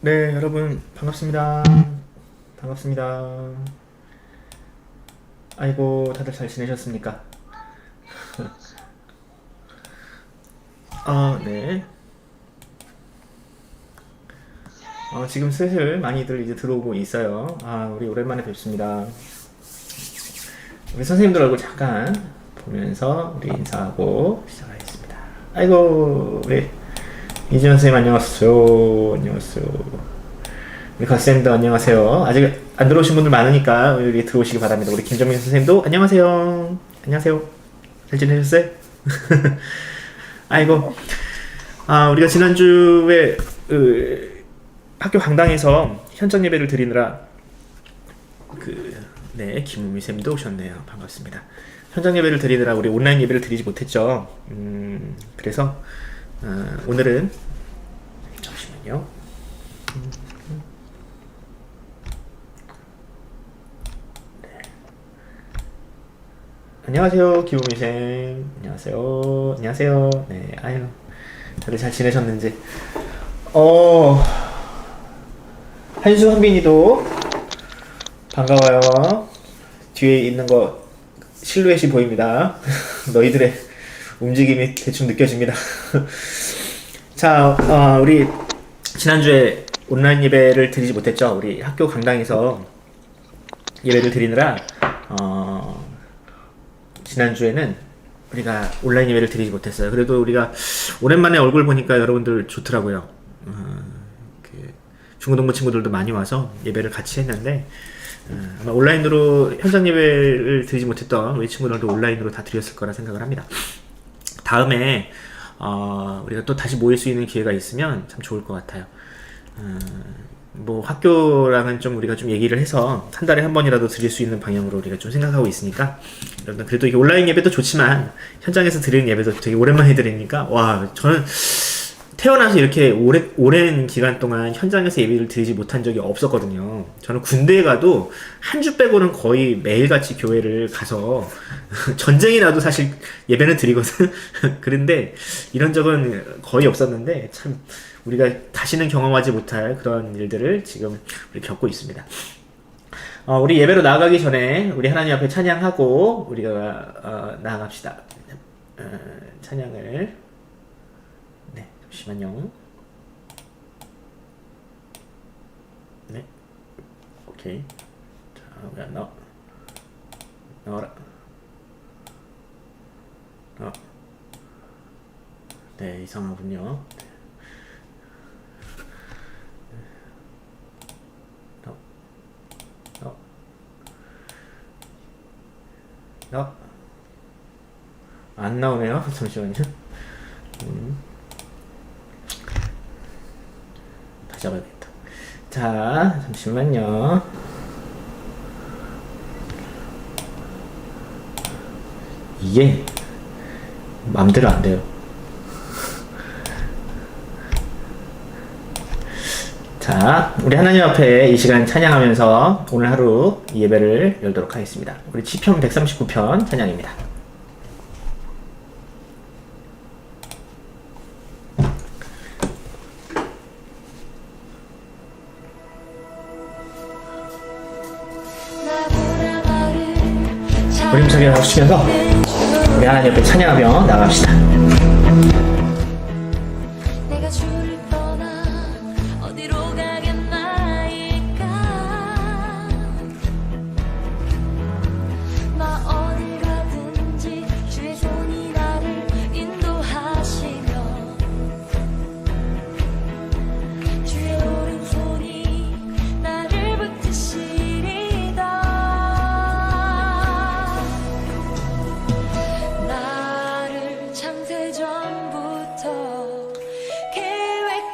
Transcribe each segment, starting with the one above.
네, 여러분 반갑습니다. 반갑습니다. 아이고, 다들 잘 지내셨습니까? 네. 지금 슬슬 많이들 이제 들어오고 있어요. 우리 오랜만에 뵙습니다. 우리 선생님들 얼굴 잠깐 보면서 우리 인사하고 시작하겠습니다. 아이고, 우리 이지현 선생님 안녕하세요. 안녕하세요. 우리 갓쌤도 안녕하세요. 아직 안 들어오신 분들 많으니까 우리 들어오시기 바랍니다. 우리 김정민 선생님도 안녕하세요. 안녕하세요. 잘 지내셨어요? 아이고, 우리가 지난주에 학교 강당에서 현장 예배를 드리느라 네, 김우미 쌤도 오셨네요. 반갑습니다. 현장 예배를 드리느라 우리 온라인 예배를 드리지 못했죠. 그래서 오늘은 잠시만요. 안녕하세요, 기우미 쌤. 안녕하세요. 안녕하세요. 네, 아유, 다들 잘 지내셨는지. 한수 한빈이도 반가워요. 뒤에 있는 거 실루엣이 보입니다. 너희들의 움직임이 대충 느껴집니다. 자, 우리 지난주에 온라인 예배를 드리지 못했죠. 우리 학교 강당에서 예배를 드리느라 지난주에는 우리가 온라인 예배를 드리지 못했어요. 그래도 우리가 오랜만에 얼굴 보니까 여러분들 좋더라고요. 중고등부 친구들도 많이 와서 예배를 같이 했는데 아마 온라인으로 현장 예배를 드리지 못했던 우리 친구들도 온라인으로 다 드렸을 거라 생각을 합니다. 다음에 우리가 또 다시 모일 수 있는 기회가 있으면 참 좋을 것 같아요. 뭐 학교랑은 좀 우리가 좀 얘기를 해서 한 달에 한 번이라도 드릴 수 있는 방향으로 우리가 좀 생각하고 있으니까 여러분 그래도 이게 온라인 예배도 좋지만 현장에서 드리는 예배도 되게 오랜만에 드리니까 와 저는 태어나서 이렇게 오랜 기간 동안 현장에서 예배를 드리지 못한 적이 없었거든요. 저는 군대에 가도 한 주 빼고는 거의 매일같이 교회를 가서 전쟁이 나도 사실 예배는 드리거든. 그런데 이런 적은 거의 없었는데 참 우리가 다시는 경험하지 못할 그런 일들을 지금 우리 겪고 있습니다. 우리 예배로 나아가기 전에 우리 하나님 앞에 찬양하고 우리가 나아갑시다. 찬양을 잠시만요. 네, 오케이. 자, 왜 안 나와? 나와라. 네, 이상하군요. 안 나오네요. 잠시만요. 다시 잡아야겠다. 자, 잠시만요. 이게 맘대로 안 돼요. 자, 우리 하나님 앞에 이 시간 찬양하면서 오늘 하루 예배를 열도록 하겠습니다. 우리 시편 139편 찬양입니다. 우리 힘차게 나가시면서 우리 하나님 앞에 찬양하며 나갑시다. 나를 창세 전부터 계획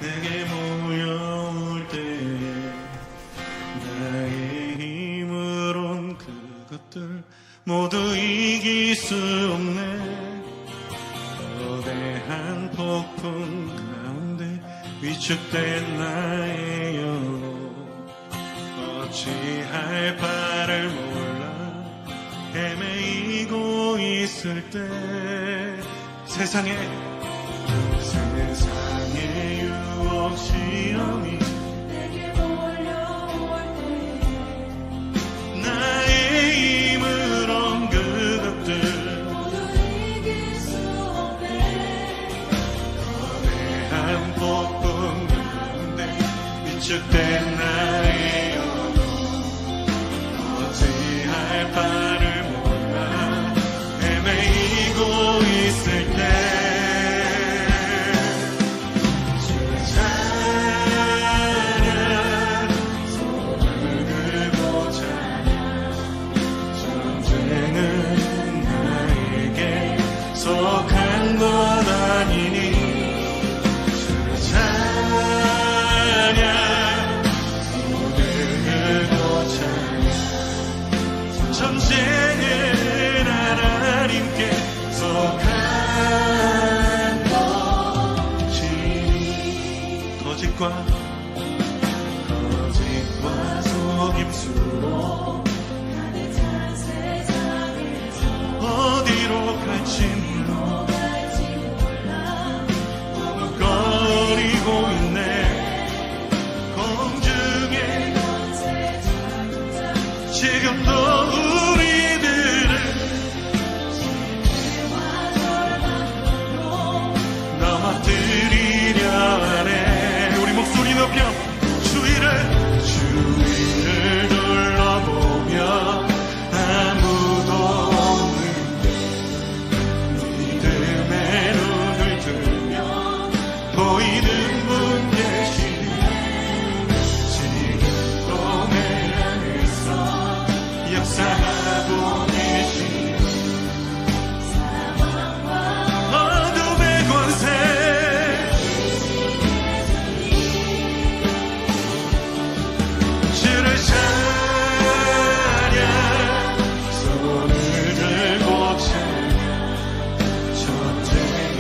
내게 모여올 때 나의 힘으론 그것들 모두 이길 수 없네. 거대한 폭풍 가운데 위축된 나의 영혼 어찌할 바를 몰라 헤매이고 있을 때 세상에 유혹 시험이 내게 몰려올 때 나의 힘으론 그것들 모두 이길 수 없네. 거대한 폭풍 가운데 위축된 나의 영혼 어찌할 바를 몰라 헤매이고 있을 때 속한 것 아니니 주를 찬양 손을 들고 찬양 전쟁은 하나님께 속한 것이니 거짓과 속임수로 어디로 갈지 머뭇거리고 있네. 공중에 지금도 우리들을 넘어뜨리려 하네. 우리 목소리 높여 주위를 둘러보며 아무도 없는데 믿음의 눈을 들면 보이는 분 계시네. 지금도 내 안에서 역사하고 계시네. 어둠의 권세 주를 찬양 손을 들고 찬양 전쟁은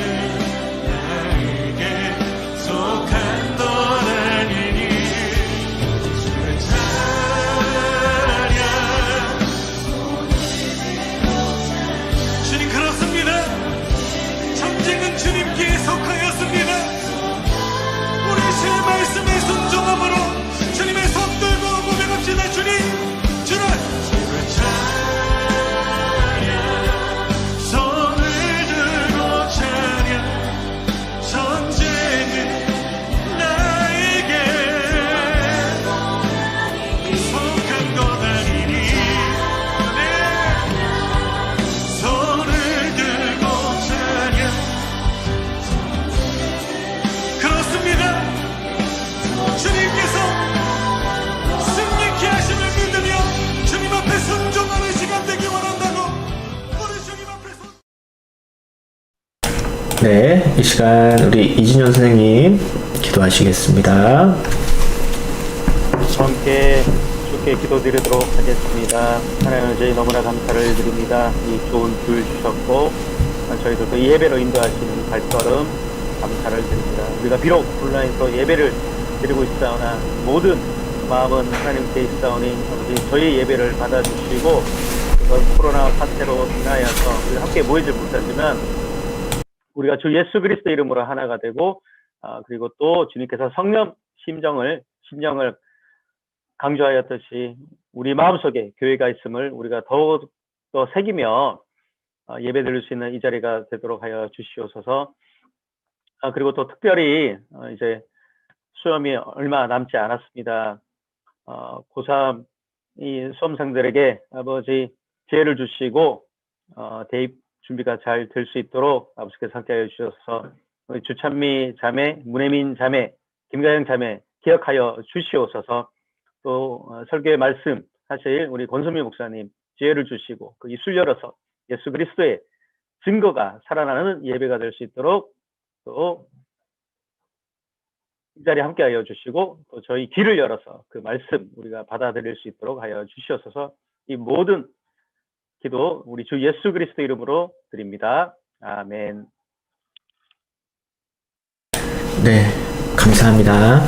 나에게 속한 것 아니니 주를 찬양 주님 그렇습니다. 전쟁은 주님께 속하였습니다. 우리 주 말씀에 순종함으로 주님의 손 들고 고백합시다. 주님 주를 찬양 손을 들고 찬양 전쟁은 나에게 속한 것 아니니 네. 손을 들고 찬양 그렇습니다. 주님께서 승리케 하심을 믿으며 주님 앞에 순종하는 시간 되기 원한다고 우리 주님 앞에 네, 이 시간 우리 이진현 선생님 기도하시겠습니다. 함께 주께 기도드리도록 하겠습니다. 하나님 저희 너무나 감사를 드립니다. 이 좋은 줄 주셨고 저희들도 예배로 인도하시는 발걸음 감사를 드립니다. 우리가 비록 온라인으로 예배를 드리고 있사오나 모든 마음은 하나님께 있사오니 아버지 저희 예배를 받아주시고 이번 코로나 사태로 인하여서 우리 함께 모이질 못하지만 우리가 주 예수 그리스도 이름으로 하나가 되고 그리고 또 주님께서 성령 심정을 강조하였듯이 우리 마음속에 교회가 있음을 우리가 더욱 더 새기며 예배 드릴 수 있는 이 자리가 되도록 하여 주시옵소서. 그리고 또 특별히 이제 수험이 얼마 남지 않았습니다. 고3 이 수험생들에게 아버지 지혜를 주시고 대입 준비가 잘 될 수 있도록 아버지께서 함께하여 주셔서 우리 주찬미 자매, 문혜민 자매, 김가영 자매 기억하여 주시옵소서. 또 설교의 말씀 사실 우리 권선미 목사님 지혜를 주시고 그 입술 열어서 예수 그리스도의 증거가 살아나는 예배가 될 수 있도록 또 이 자리에 함께하여 주시고 또 저희 귀를 열어서 그 말씀 우리가 받아들일 수 있도록 하여 주시옵소서. 이 모든 기도 우리 주 예수 그리스도 이름으로 드립니다. 아멘. 네, 감사합니다.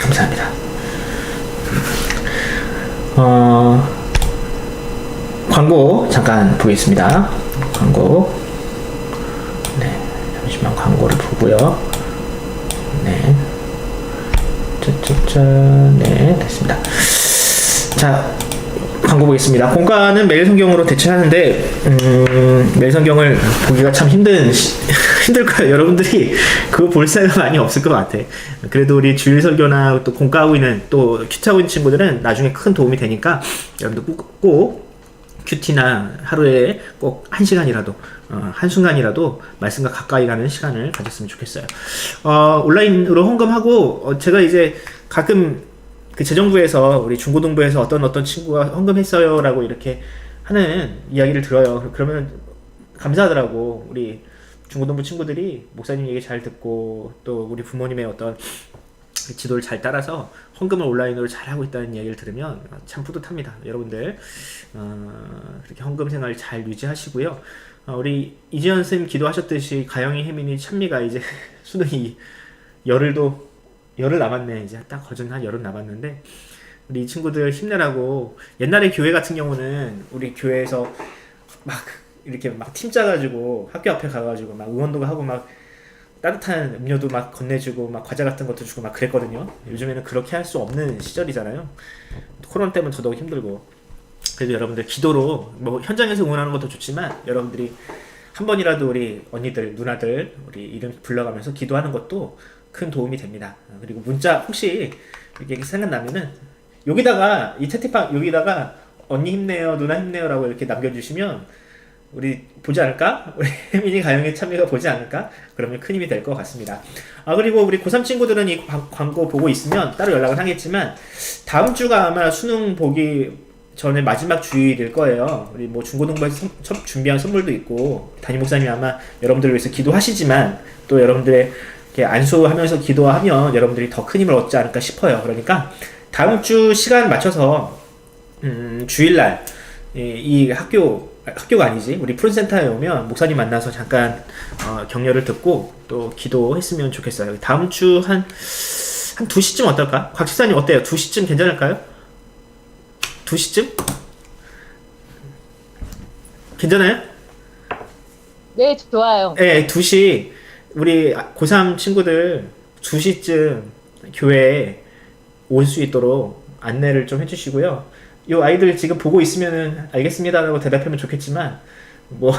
감사합니다. 광고 잠깐 보겠습니다. 광고. 네, 잠시만 광고를 보고요. 네. 짜짜짜. 네, 됐습니다. 자, 광고 보겠습니다. 공과는 매일 성경으로 대체하는데, 매일 성경을 보기가 참 힘들 거예요. 여러분들이 그거 볼 사이가 많이 없을 것 같아. 그래도 우리 주일 설교나 또 공과하고 있는 또 큐티하고 있는 친구들은 나중에 큰 도움이 되니까 여러분들 꼭 큐티나 하루에 꼭 1시간이라도 한순간이라도 말씀과 가까이 가는 시간을 가졌으면 좋겠어요. 온라인으로 헌금하고 제가 이제 가끔 그 재정부에서 우리 중고등부에서 어떤 친구가 헌금했어요 라고 이렇게 하는 이야기를 들어요. 그러면 감사하더라고. 우리 중고등부 친구들이 목사님 얘기 잘 듣고 또 우리 부모님의 어떤 지도를 잘 따라서 헌금을 온라인으로 잘 하고 있다는 이야기를 들으면 참 뿌듯합니다. 여러분들 그렇게 헌금 생활 잘 유지하시고요. 우리 이지연 선생님 기도하셨듯이 가영이, 혜민이, 찬미가 이제 수능이 열흘 남았네. 이제 딱 거진 한 열흘 남았는데 우리 이 친구들 힘내라고. 옛날에 교회 같은 경우는 우리 교회에서 막 이렇게 막 팀 짜가지고 학교 앞에 가가지고 막 응원도 하고 막 따뜻한 음료도 막 건네주고 막 과자 같은 것도 주고 막 그랬거든요. 요즘에는 그렇게 할 수 없는 시절이잖아요. 코로나 때문에 더더욱 힘들고. 그래도 여러분들 기도로 뭐 현장에서 응원하는 것도 좋지만 여러분들이 한 번이라도 우리 언니들, 누나들 우리 이름 불러가면서 기도하는 것도 큰 도움이 됩니다. 그리고 문자 혹시 이렇게 생각나면은 여기다가 이 채팅방 여기다가 언니 힘내요, 누나 힘내요라고 이렇게 남겨주시면 우리 보지 않을까? 우리 혜민이, 가영이, 찬미가 보지 않을까? 그러면 큰 힘이 될 것 같습니다. 그리고 우리 고3 친구들은 이 광고 보고 있으면 따로 연락을 하겠지만 다음 주가 아마 수능 보기 전에 마지막 주일일 거예요. 우리 뭐 중고등부에서 준비한 선물도 있고 담임 목사님이 아마 여러분들을 위해서 기도하시지만 또 여러분들의 이렇게 안수하면서 기도하면 여러분들이 더 큰 힘을 얻지 않을까 싶어요. 그러니까 다음 주 시간 맞춰서 주일날 이 학교가 아니지 우리 푸른센터에 오면 목사님 만나서 잠깐 격려를 듣고 또 기도했으면 좋겠어요. 다음 주 한 2시쯤 어떨까? 곽 집사님 어때요? 2시쯤 괜찮을까요? 2시쯤? 괜찮아요? 네, 좋아요. 네, 2시 우리 고3 친구들 2시쯤 교회에 올 수 있도록 안내를 좀 해주시고요. 요 아이들 지금 보고 있으면은 알겠습니다라고 대답하면 좋겠지만 뭐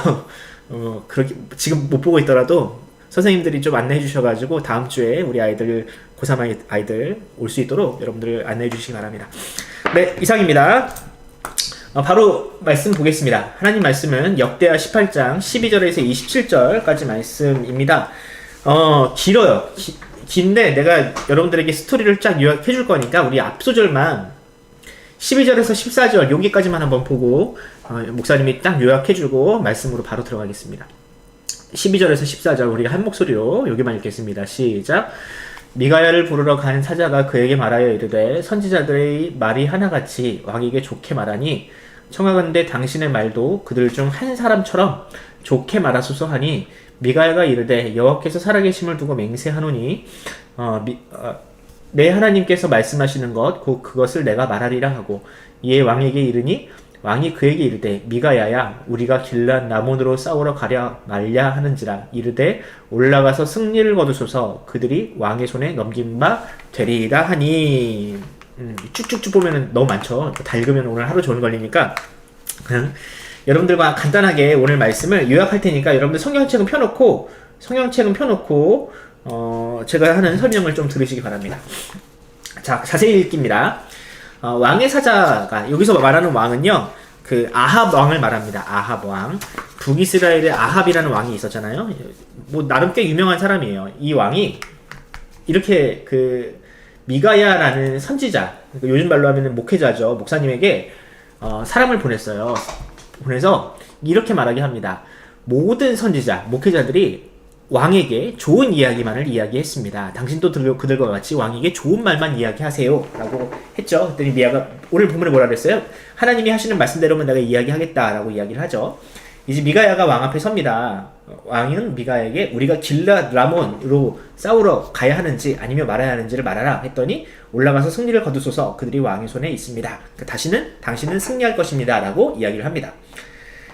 그렇게 지금 못 보고 있더라도 선생님들이 좀 안내해 주셔가지고 다음 주에 우리 아이들 고3 아이들 올 수 있도록 여러분들 안내해 주시기 바랍니다. 네, 이상입니다. 바로 말씀 보겠습니다. 하나님 말씀은 역대하 18장 12절에서 27절까지 말씀입니다. 길어요. 긴데 내가 여러분들에게 스토리를 쫙 요약해 줄 거니까 우리 앞소절만 12절에서 14절 여기까지만 한번 보고 목사님이 딱 요약해주고 말씀으로 바로 들어가겠습니다. 12절에서 14절 우리가 한 목소리로 여기만 읽겠습니다. 시작. 미가야를 부르러 간 사자가 그에게 말하여 이르되 선지자들의 말이 하나같이 왕에게 좋게 말하니 청하건대 당신의 말도 그들 중 한 사람처럼 좋게 말하소서 하니 미가야가 이르되 여호와께서 살아계심을 두고 맹세하노니 내 하나님께서 말씀하시는 것 곧 그것을 내가 말하리라 하고 이에 왕에게 이르니 왕이 그에게 이르되 미가야야 우리가 길앗 라몬으로 싸우러 가랴 말랴 하는지라 이르되 올라가서 승리를 거두소서 그들이 왕의 손에 넘긴 바 되리라 하니. 쭉쭉쭉 보면은 너무 많죠. 달그면 오늘 하루 종일 걸리니까 그냥 여러분들과 간단하게 오늘 말씀을 요약할 테니까 여러분들 성경책은 펴놓고 제가 하는 설명을 좀 들으시기 바랍니다. 자, 자세히 읽기입니다. 왕의 사자가 여기서 말하는 왕은요, 그 아합 왕을 말합니다. 아합 왕. 북이스라엘에 아합이라는 왕이 있었잖아요. 뭐 나름 꽤 유명한 사람이에요. 이 왕이 이렇게 그 미가야라는 선지자, 요즘 말로 하면은 목회자죠. 목사님에게 사람을 보냈어요. 보내서 이렇게 말하게 합니다. 모든 선지자, 목회자들이 왕에게 좋은 이야기만을 이야기했습니다. 당신도 그들과 같이 왕에게 좋은 말만 이야기하세요 라고 했죠. 그랬더니 미가야가 오늘 본문에 뭐라 그랬어요? 하나님이 하시는 말씀대로만 내가 이야기하겠다 라고 이야기를 하죠. 이제 미가야가 왕 앞에 섭니다. 왕은 미가야에게 우리가 길랏 라몬으로 싸우러 가야 하는지 아니면 말아야 하는지를 말하라 했더니 올라가서 승리를 거두소서 그들이 왕의 손에 있습니다. 다시는 당신은 승리할 것입니다 라고 이야기를 합니다.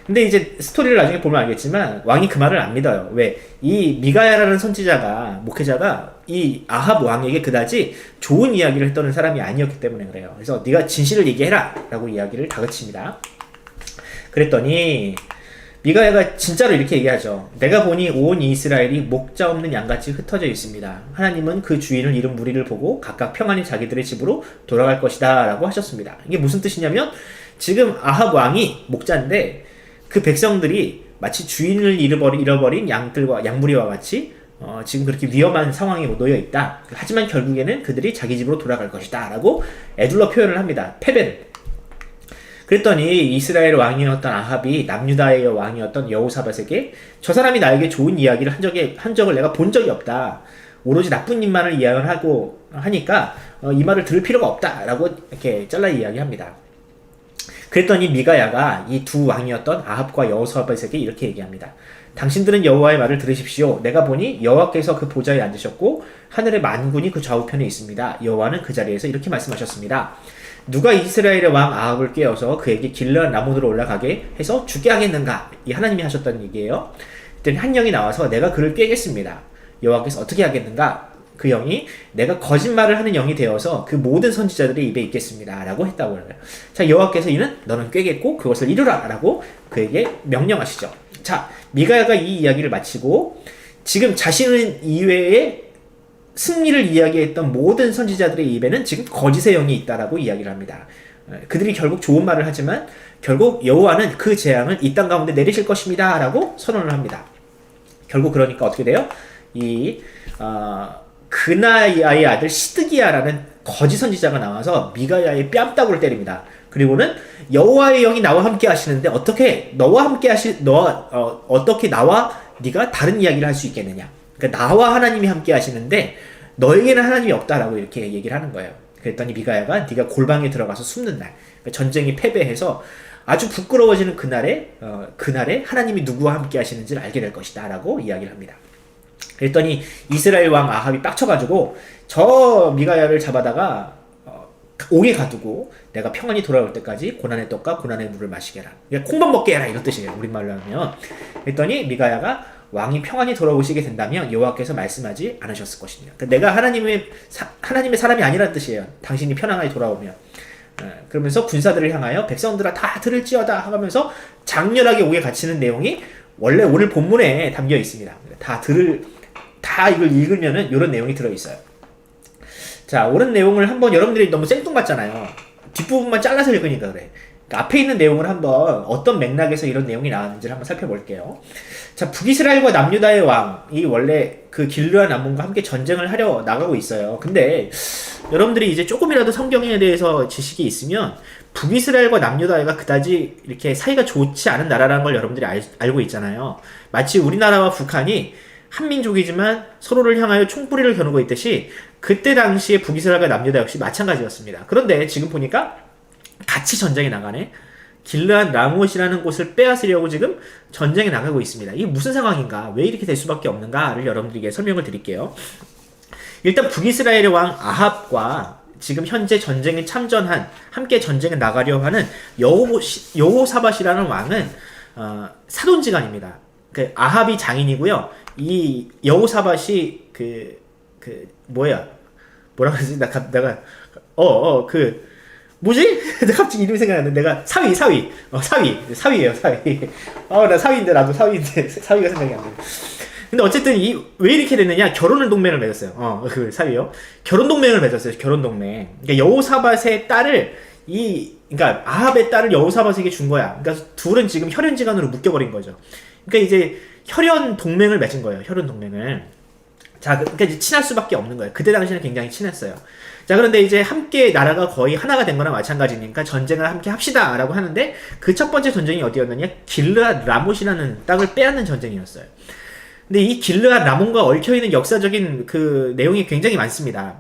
근데 이제 스토리를 나중에 보면 알겠지만 왕이 그 말을 안 믿어요. 왜? 이 미가야라는 선지자가 목회자가 이 아합 왕에게 그다지 좋은 이야기를 했던 사람이 아니었기 때문에 그래요. 그래서 네가 진실을 얘기해라 라고 이야기를 다그칩니다. 그랬더니 미가야가 진짜로 이렇게 얘기하죠. 내가 보니 온 이스라엘이 목자 없는 양같이 흩어져 있습니다. 하나님은 그 주인을 잃은 무리를 보고 각각 평안히 자기들의 집으로 돌아갈 것이다 라고 하셨습니다. 이게 무슨 뜻이냐면 지금 아합 왕이 목자인데 그 백성들이 마치 주인을 잃어버린 양무리와 같이 지금 그렇게 위험한 상황에 놓여 있다. 하지만 결국에는 그들이 자기 집으로 돌아갈 것이다 라고 애둘러 표현을 합니다. 패배를. 그랬더니 이스라엘 왕이었던 아합이 남유다의 왕이었던 여호사밧에게 저 사람이 나에게 좋은 이야기를 한 적을 내가 본 적이 없다. 오로지 나쁜 일만을 이야기하고 하니까 이 말을 들을 필요가 없다 라고 이렇게 잘라 이야기합니다. 그랬더니 미가야가 이 두 왕이었던 아합과 여호사밧에게 이렇게 얘기합니다. 당신들은 여호와의 말을 들으십시오. 내가 보니 여호와께서 그 보좌에 앉으셨고 하늘의 만군이 그 좌우편에 있습니다. 여호와는 그 자리에서 이렇게 말씀하셨습니다. 누가 이스라엘의 왕 아합을 깨워서 그에게 길르앗 라몬으로 올라가게 해서 죽게 하겠는가? 이 하나님이 하셨다는 얘기예요. 그랬더니 한 영이 나와서 내가 그를 꿰겠습니다. 여호와께서 어떻게 하겠는가? 그 영이 내가 거짓말을 하는 영이 되어서 그 모든 선지자들의 입에 있겠습니다 라고 했다고 해요. 자, 여호와께서 이는 너는 꿰겠고 그것을 이루라 라고 그에게 명령하시죠. 자, 미가야가 이 이야기를 마치고 지금 자신 이외에 승리를 이야기했던 모든 선지자들의 입에는 지금 거짓의 영이 있다라고 이야기를 합니다. 그들이 결국 좋은 말을 하지만 결국 여호와는 그 재앙을 이 땅 가운데 내리실 것입니다 라고 선언을 합니다. 결국 그러니까 어떻게 돼요? 그나야의 아들 시드기야라는 거짓 선지자가 나와서 미가야의 뺨따구를 때립니다. 그리고는 여호와의 영이 나와 함께 하시는데 어떻게 나와 네가 다른 이야기를 할 수 있겠느냐? 그러니까 나와 하나님이 함께 하시는데 너에게는 하나님이 없다라고 이렇게 얘기를 하는 거예요. 그랬더니 미가야가 네가 골방에 들어가서 숨는 날, 그러니까 전쟁이 패배해서 아주 부끄러워지는 그날에 하나님이 누구와 함께 하시는지를 알게 될 것이다라고 이야기를 합니다. 그랬더니 이스라엘 왕 아합이 빡쳐가지고 저 미가야를 잡아다가 옥에 가두고 내가 평안히 돌아올 때까지 고난의 떡과 고난의 물을 마시게 해라. 그러니까 콩밥 먹게 해라 이런 뜻이에요. 우리말로 하면. 그랬더니 미가야가 왕이 평안히 돌아오시게 된다면 여호와께서 말씀하지 않으셨을 것입니다. 그러니까 내가 하나님의 사람이 아니라는 뜻이에요. 당신이 편안하게 돌아오면. 그러면서 군사들을 향하여 백성들아 다 들을지어다 하면서 장렬하게 옥에 갇히는 내용이 원래 오늘 본문에 담겨 있습니다. 다 이걸 읽으면은 이런 내용이 들어있어요. 자, 오른 내용을 한번 여러분들이 너무 생뚱맞잖아요. 뒷부분만 잘라서 읽으니까 그래. 그러니까 앞에 있는 내용을 한번 어떤 맥락에서 이런 내용이 나왔는지를 한번 살펴볼게요. 자, 북이스라엘과 남유다의 왕이 원래 그 길르앗 라몬과 함께 전쟁을 하려 나가고 있어요. 근데 여러분들이 이제 조금이라도 성경에 대해서 지식이 있으면 북이스라엘과 남유다가 그다지 이렇게 사이가 좋지 않은 나라라는 걸 여러분들이 알고 있잖아요. 마치 우리나라와 북한이 한민족이지만 서로를 향하여 총뿌리를 겨누고 있듯이 그때 당시에 북이스라엘과 남유다 역시 마찬가지였습니다. 그런데 지금 보니까 같이 전쟁에 나가네. 길르앗 라못이라는 곳을 빼앗으려고 지금 전쟁에 나가고 있습니다. 이게 무슨 상황인가? 왜 이렇게 될 수밖에 없는가를 여러분들에게 설명을 드릴게요. 일단 북이스라엘의 왕 아합과 지금 현재 전쟁에 참전한 함께 전쟁에 나가려 하는 여호사밧이라는 왕은 사돈지간입니다. 그 아합이 장인이고요. 이 여호사밧이 뭐라 그러지? 뭐지? 내가 갑자기 이름이 생각이 안 나는데 내가 사위예요. 나 사위인데 나도 사위인데 사위가 생각이 안 나. 근데 어쨌든 왜 이렇게 됐느냐? 결혼을 동맹을 맺었어요. 그 사위요. 결혼 동맹을 맺었어요. 결혼 동맹. 그러니까 여호사밧의 딸을 그러니까 아합의 딸을 여호사밧에게 준 거야. 그러니까 둘은 지금 혈연지간으로 묶여버린 거죠. 그러니까 이제 혈연 동맹을 맺은 거예요. 혈연 동맹을. 자, 그러니까 이제 친할 수밖에 없는 거예요. 그때 당시에는 굉장히 친했어요. 자, 그런데 이제 함께 나라가 거의 하나가 된 거나 마찬가지니까 전쟁을 함께 합시다 라고 하는데 그 첫 번째 전쟁이 어디였느냐? 길르앗 라못이라는 땅을 빼앗는 전쟁이었어요. 근데 이 길르앗 라몬과 얽혀있는 역사적인 그 내용이 굉장히 많습니다.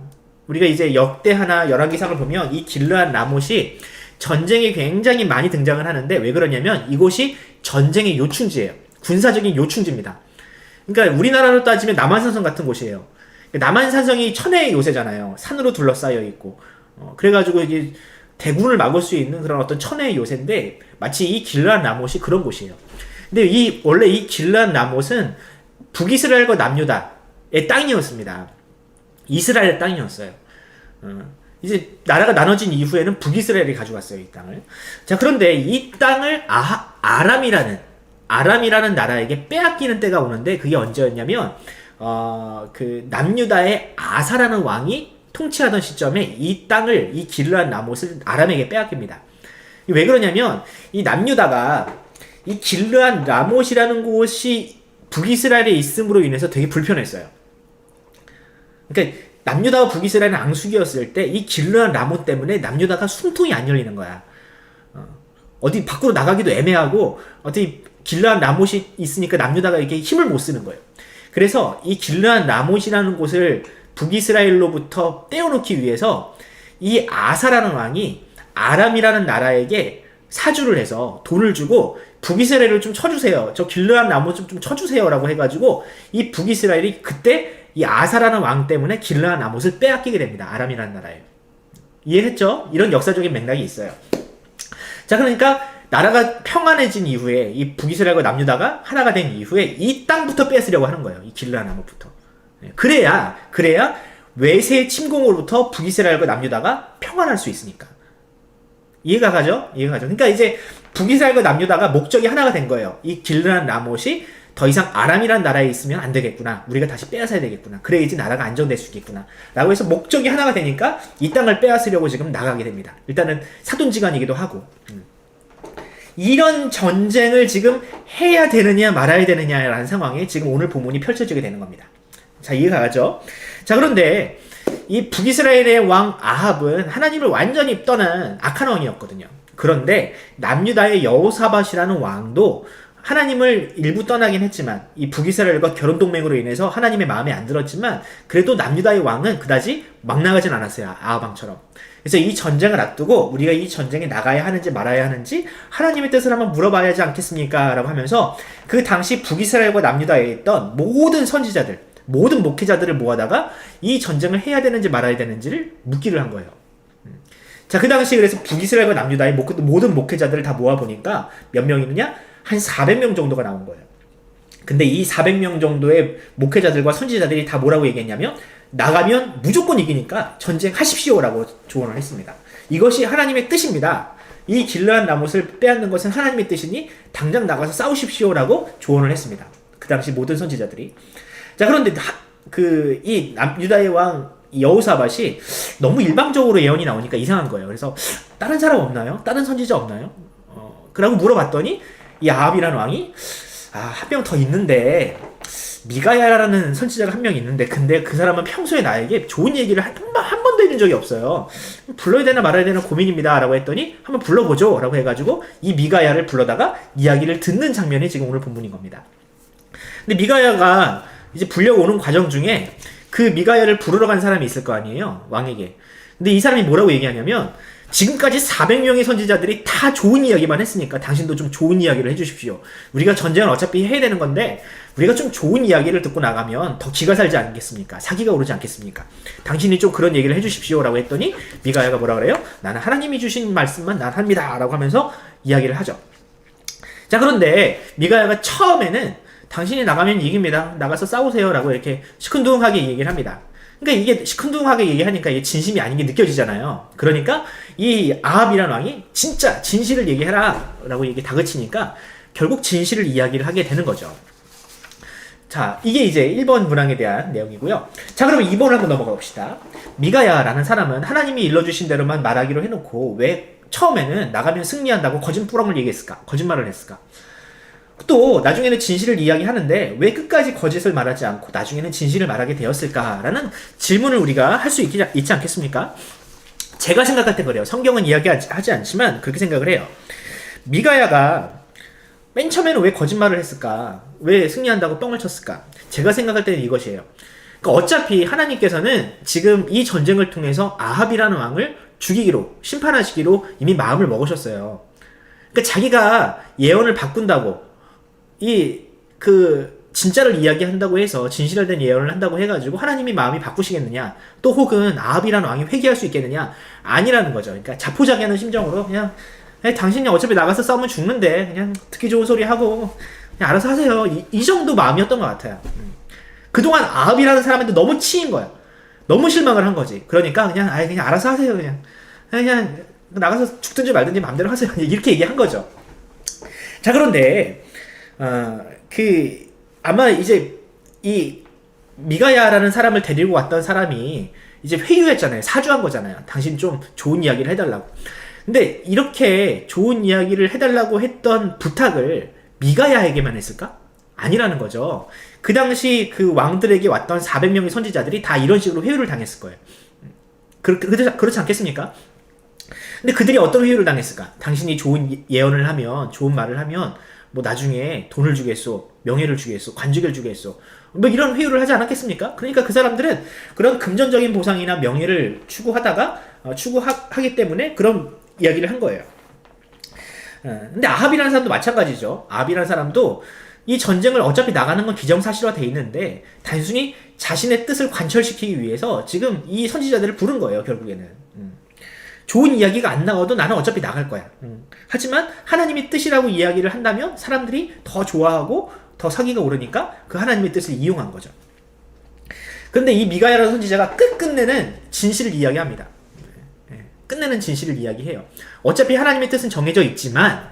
우리가 이제 역대하나 열왕기상을 보면 이 길르앗 라못이 전쟁에 굉장히 많이 등장을 하는데 왜 그러냐면 이곳이 전쟁의 요충지예요. 군사적인 요충지입니다. 그러니까 우리나라로 따지면 남한산성 같은 곳이에요. 남한산성이 천혜의 요새잖아요. 산으로 둘러싸여 있고 그래가지고 이게 대군을 막을 수 있는 그런 어떤 천혜의 요새인데 마치 이 길르앗 라못이 그런 곳이에요. 근데 원래 이 길르앗 라못은 북이스라엘과 남유다의 땅이었습니다. 이스라엘의 땅이었어요. 이제 나라가 나눠진 이후에는 북이스라엘이 가져갔어요, 이 땅을. 자, 그런데 이 땅을 아람이라는 나라에게 빼앗기는 때가 오는데 그게 언제였냐면 그 남유다의 아사라는 왕이 통치하던 시점에 이 땅을 이 길르앗 라못을 아람에게 빼앗깁니다. 왜 그러냐면 이 남유다가 이 길르앗 라못이라는 곳이 북이스라엘에 있음으로 인해서 되게 불편했어요. 그러니까 남유다와 북이스라엘은 앙숙이었을 때 이 길르앗 라못 때문에 남유다가 숨통이 안 열리는 거야. 어디 밖으로 나가기도 애매하고 어디 길르앗 라못이 있으니까 남유다가 이렇게 힘을 못 쓰는 거예요. 그래서 이 길르앗 라못이라는 곳을 북이스라엘로부터 떼어놓기 위해서 이 아사라는 왕이 아람이라는 나라에게 사주를 해서 돈을 주고 북이스라엘을 좀 쳐주세요. 저 길르앗 라못 좀 쳐주세요. 라고 해가지고 이 북이스라엘이 그때 이 아사라는 왕 때문에 길르앗 라못을 빼앗기게 됩니다. 아람이라는 나라에. 이해했죠? 이런 역사적인 맥락이 있어요. 자, 그러니까 나라가 평안해진 이후에 이 북이스라엘과 남유다가 하나가 된 이후에 이 땅부터 뺏으려고 하는 거예요. 이 길르앗 라못부터. 그래야 외세 침공으로부터 북이스라엘과 남유다가 평안할 수 있으니까. 이해가 가죠? 그러니까 이제 북이스라엘과 남유다가 목적이 하나가 된 거예요. 이 길르앗 라못이 더 이상 아람이란 나라에 있으면 안 되겠구나. 우리가 다시 빼앗아야 되겠구나. 그래야지 나라가 안정될 수 있겠구나. 라고 해서 목적이 하나가 되니까 이 땅을 빼앗으려고 지금 나가게 됩니다. 일단은 사돈지간이기도 하고. 이런 전쟁을 지금 해야 되느냐 말아야 되느냐라는 상황에 지금 오늘 본문이 펼쳐지게 되는 겁니다. 자, 이해가 가죠? 자, 그런데 이 북이스라엘의 왕 아합은 하나님을 완전히 떠난 악한 왕이었거든요. 그런데 남유다의 여호사밧이라는 왕도 하나님을 일부 떠나긴 했지만 이 북이스라엘과 결혼동맹으로 인해서 하나님의 마음에 안 들었지만 그래도 남유다의 왕은 그다지 막 나가진 않았어요. 아합 왕처럼. 그래서 이 전쟁을 앞두고 우리가 이 전쟁에 나가야 하는지 말아야 하는지 하나님의 뜻을 한번 물어봐야 하지 않겠습니까? 라고 하면서 그 당시 북이스라엘과 남유다에 있던 모든 선지자들, 모든 목회자들을 모아다가 이 전쟁을 해야 되는지 말아야 되는지를 묻기를 한 거예요. 자, 그 당시 그래서 북이스라엘과 남유다의 모든 목회자들을 다 모아보니까 몇 명이느냐? 한 400명 정도가 나온 거예요. 근데 이 400명 정도의 목회자들과 선지자들이 다 뭐라고 얘기했냐면 나가면 무조건 이기니까 전쟁하십시오라고 조언을 했습니다. 이것이 하나님의 뜻입니다. 이 길르앗 라못을 빼앗는 것은 하나님의 뜻이니 당장 나가서 싸우십시오라고 조언을 했습니다. 그 당시 모든 선지자들이. 자, 그런데 이 유다의 왕 여호사밧이 너무 일방적으로 예언이 나오니까 이상한 거예요. 그래서 다른 사람 없나요? 다른 선지자 없나요? 그러고 물어봤더니 이 아합이라는 왕이 한 명 더 있는데 미가야라는 선지자가 한 명 있는데 근데 그 사람은 평소에 나에게 좋은 얘기를 한 번도 해준 적이 없어요. 불러야 되나 말아야 되나 고민입니다. 라고 했더니 한번 불러보죠. 라고 해가지고 이 미가야를 불러다가 이야기를 듣는 장면이 지금 오늘 본문인 겁니다. 근데 미가야가 이제 불려오는 과정 중에 그 미가야를 부르러 간 사람이 있을 거 아니에요. 왕에게. 근데 이 사람이 뭐라고 얘기하냐면 지금까지 400명의 선지자들이 다 좋은 이야기만 했으니까 당신도 좀 좋은 이야기를 해주십시오. 우리가 전쟁을 어차피 해야 되는 건데 우리가 좀 좋은 이야기를 듣고 나가면 더 기가 살지 않겠습니까? 사기가 오르지 않겠습니까? 당신이 좀 그런 얘기를 해주십시오. 라고 했더니 미가야가 뭐라 그래요? 나는 하나님이 주신 말씀만 난 합니다. 라고 하면서 이야기를 하죠. 자, 그런데 미가야가 처음에는 당신이 나가면 이깁니다. 나가서 싸우세요. 라고 이렇게 시큰둥하게 얘기를 합니다. 그러니까 이게 시큰둥하게 얘기하니까 이게 진심이 아닌 게 느껴지잖아요. 그러니까 이 아합이라는 왕이 진짜 진실을 얘기해라 라고 이게 다그치니까 결국 진실을 이야기를 하게 되는 거죠. 자, 이게 이제 1번 문항에 대한 내용이고요. 자, 그럼 2번을 한번 넘어가 봅시다. 미가야라는 사람은 하나님이 일러주신 대로만 말하기로 해놓고 왜 처음에는 나가면 승리한다고 거짓부렁을 얘기했을까? 거짓말을 했을까? 또 나중에는 진실을 이야기하는데 왜 끝까지 거짓을 말하지 않고 나중에는 진실을 말하게 되었을까라는 질문을 우리가 할 수 있지 않겠습니까? 제가 생각할 때 그래요. 성경은 이야기하지 않지만 그렇게 생각을 해요. 미가야가 맨 처음에는 왜 거짓말을 했을까? 왜 승리한다고 뻥을 쳤을까? 제가 생각할 때는 이것이에요. 그러니까 어차피 하나님께서는 지금 이 전쟁을 통해서 아합이라는 왕을 죽이기로, 심판하시기로 이미 마음을 먹으셨어요. 그러니까 자기가 예언을 바꾼다고, 진짜를 이야기한다고 해서, 진실화된 예언을 한다고 해가지고 하나님이 마음이 바꾸시겠느냐, 또 혹은 아합이라는 왕이 회개할 수 있겠느냐, 아니라는 거죠. 그러니까 자포자기하는 심정으로 그냥 당신이 어차피 나가서 싸우면 죽는데 그냥 듣기 좋은 소리 하고 그냥 알아서 하세요. 이 정도 마음이었던 것 같아요. 그동안 아합이라는 사람한테 너무 치인 거야. 너무 실망을 한 거지. 그러니까 그냥 알아서 하세요. 그냥 나가서 죽든지 말든지 마음대로 하세요. 이렇게 얘기한 거죠. 자, 그런데 아마 이제 이 미가야라는 사람을 데리고 왔던 사람이 이제 회유했잖아요. 사주한 거잖아요. 당신 좀 좋은 이야기를 해달라고. 근데 이렇게 좋은 이야기를 해달라고 했던 부탁을 미가야에게만 했을까? 아니라는 거죠. 그 당시 그 왕들에게 왔던 400명의 선지자들이 다 이런 식으로 회유를 당했을 거예요. 그렇지 않겠습니까? 근데 그들이 어떤 회유를 당했을까? 당신이 좋은 예언을 하면, 좋은 말을 하면 뭐 나중에 돈을 주겠소, 명예를 주겠소, 관직을 주겠소, 뭐 이런 회유를 하지 않았겠습니까? 그러니까 그 사람들은 그런 금전적인 보상이나 명예를 추구하기 때문에 그런 이야기를 한 거예요. 근데 아합이라는 사람도 마찬가지죠. 아합이라는 사람도 이 전쟁을 어차피 나가는 건 기정사실화 돼 있는데 단순히 자신의 뜻을 관철시키기 위해서 지금 이 선지자들을 부른 거예요. 결국에는 좋은 이야기가 안 나와도 나는 어차피 나갈 거야. 하지만 하나님의 뜻이라고 이야기를 한다면 사람들이 더 좋아하고 더 사기가 오르니까 그 하나님의 뜻을 이용한 거죠. 그런데 이 미가야라는 선지자가 끝끝내는 진실을 이야기합니다. 끝내는 진실을 이야기해요. 어차피 하나님의 뜻은 정해져 있지만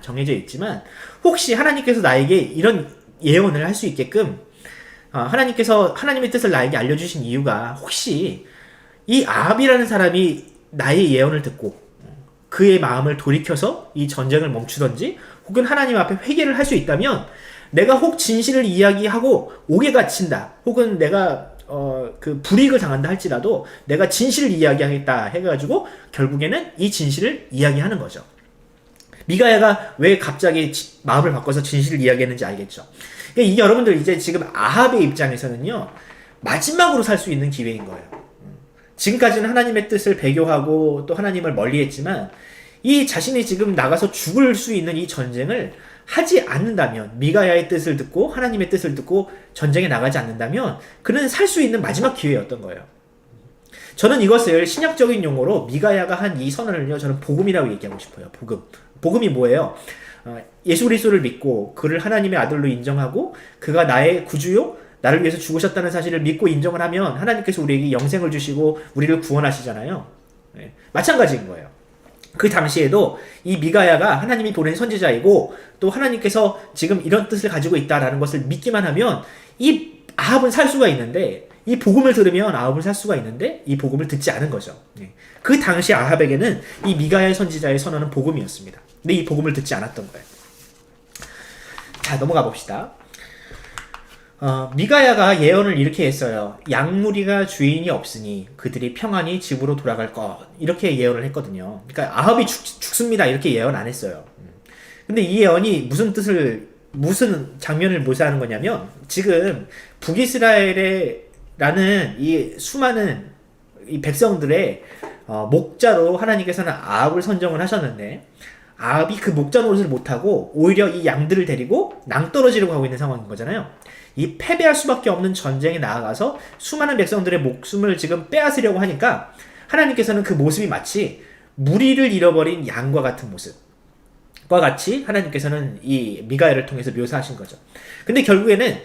혹시 하나님께서 나에게 이런 예언을 할 수 있게끔 하나님께서 하나님의 뜻을 나에게 알려주신 이유가 혹시 이 아합이라는 사람이 나의 예언을 듣고 그의 마음을 돌이켜서 이 전쟁을 멈추던지 혹은 하나님 앞에 회개를 할 수 있다면 내가 혹 진실을 이야기하고 옥에 갇힌다 혹은 내가 불이익을 당한다 할지라도 내가 진실을 이야기하겠다 해가지고 결국에는 이 진실을 이야기하는 거죠. 미가야가 왜 갑자기 마음을 바꿔서 진실을 이야기했는지 알겠죠. 그러니까 이게 여러분들 이제 지금 아합의 입장에서는요 마지막으로 살 수 있는 기회인 거예요. 지금까지는 하나님의 뜻을 배교하고 또 하나님을 멀리했지만 이 자신이 지금 나가서 죽을 수 있는 이 전쟁을 하지 않는다면, 미가야의 뜻을 듣고 하나님의 뜻을 듣고 전쟁에 나가지 않는다면 그는 살 수 있는 마지막 기회였던 거예요. 저는 이것을 신약적인 용어로 미가야가 한 이 선언을요 저는 복음이라고 얘기하고 싶어요. 복음이 뭐예요? 예수 그리스도를 믿고 그를 하나님의 아들로 인정하고 그가 나의 구주요 나를 위해서 죽으셨다는 사실을 믿고 인정을 하면 하나님께서 우리에게 영생을 주시고 우리를 구원하시잖아요. 마찬가지인 거예요. 그 당시에도 이 미가야가 하나님이 보낸 선지자이고 또 하나님께서 지금 이런 뜻을 가지고 있다라는 것을 믿기만 하면 이 아합은 살 수가 있는데, 이 복음을 들으면 아합은 살 수가 있는데 이 복음을 듣지 않은 거죠. 그 당시 아합에게는 이 미가야의 선지자의 선언은 복음이었습니다. 근데 이 복음을 듣지 않았던 거예요. 자, 넘어가 봅시다. 미가야가 예언을 이렇게 했어요. 양무리가 주인이 없으니 그들이 평안히 집으로 돌아갈 것, 이렇게 예언을 했거든요. 그러니까 아합이 죽습니다 이렇게 예언 안 했어요. 근데 이 예언이 무슨 장면을 묘사하는 거냐면, 지금 북이스라엘이라는 이 수많은 이 백성들의 목자로 하나님께서는 아합을 선정을 하셨는데, 아합이 그 목자 노릇을 못하고 오히려 이 양들을 데리고 낭떠러지로 가고 있는 상황인 거잖아요. 이 패배할 수밖에 없는 전쟁에 나아가서 수많은 백성들의 목숨을 지금 빼앗으려고 하니까 하나님께서는 그 모습이 마치 무리를 잃어버린 양과 같은 모습과 같이 하나님께서는 이 미가야를 통해서 묘사하신 거죠. 근데 결국에는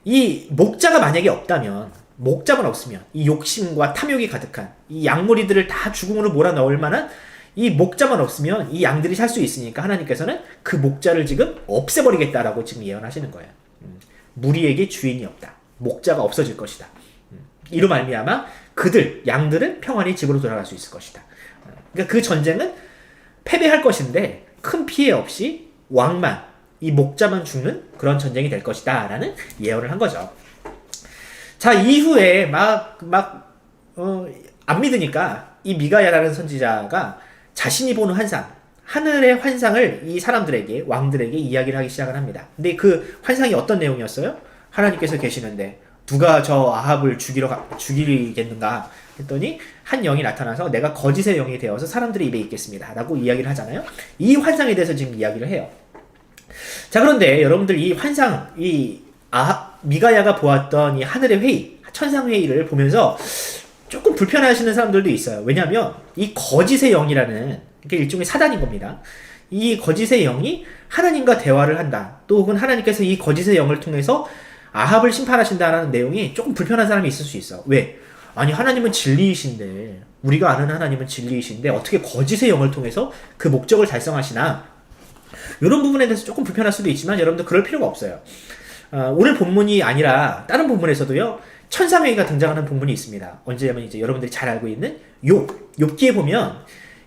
이 목자가 만약에 없다면, 목자만 없으면 이 욕심과 탐욕이 가득한 이 양무리들을 다 죽음으로 몰아넣을 만한 이 목자만 없으면 이 양들이 살 수 있으니까 하나님께서는 그 목자를 지금 없애버리겠다라고 지금 예언하시는 거예요. 무리에게 주인이 없다. 목자가 없어질 것이다. 이로 말미암아 그들, 양들은 평안히 집으로 돌아갈 수 있을 것이다. 그러니까 그 전쟁은 패배할 것인데 큰 피해 없이 왕만, 이 목자만 죽는 그런 전쟁이 될 것이다 라는 예언을 한 거죠. 자, 이후에 안 믿으니까 이 미가야라는 선지자가 자신이 보는 환상, 하늘의 환상을 이 사람들에게, 왕들에게 이야기를 하기 시작을 합니다. 근데 그 환상이 어떤 내용이었어요? 하나님께서 계시는데 누가 저 아합을 죽이겠는가 했더니 한 영이 나타나서 내가 거짓의 영이 되어서 사람들의 입에 있겠습니다 라고 이야기를 하잖아요. 이 환상에 대해서 지금 이야기를 해요. 자, 그런데 여러분들 이 환상, 미가야가 보았던 이 하늘의 회의, 천상 회의를 보면서 조금 불편해하시는 사람들도 있어요. 왜냐하면 이 거짓의 영이라는 게 일종의 사단인 겁니다. 이 거짓의 영이 하나님과 대화를 한다. 또 혹은 하나님께서 이 거짓의 영을 통해서 아합을 심판하신다는 내용이 조금 불편한 사람이 있을 수 있어. 왜? 아니, 하나님은 진리이신데, 우리가 아는 하나님은 진리이신데 어떻게 거짓의 영을 통해서 그 목적을 달성하시나? 이런 부분에 대해서 조금 불편할 수도 있지만 여러분들 그럴 필요가 없어요. 오늘 본문이 아니라 다른 본문에서도요, 천상회의가 등장하는 본문이 있습니다. 언제냐면 이제 여러분들이 잘 알고 있는 욥기에 보면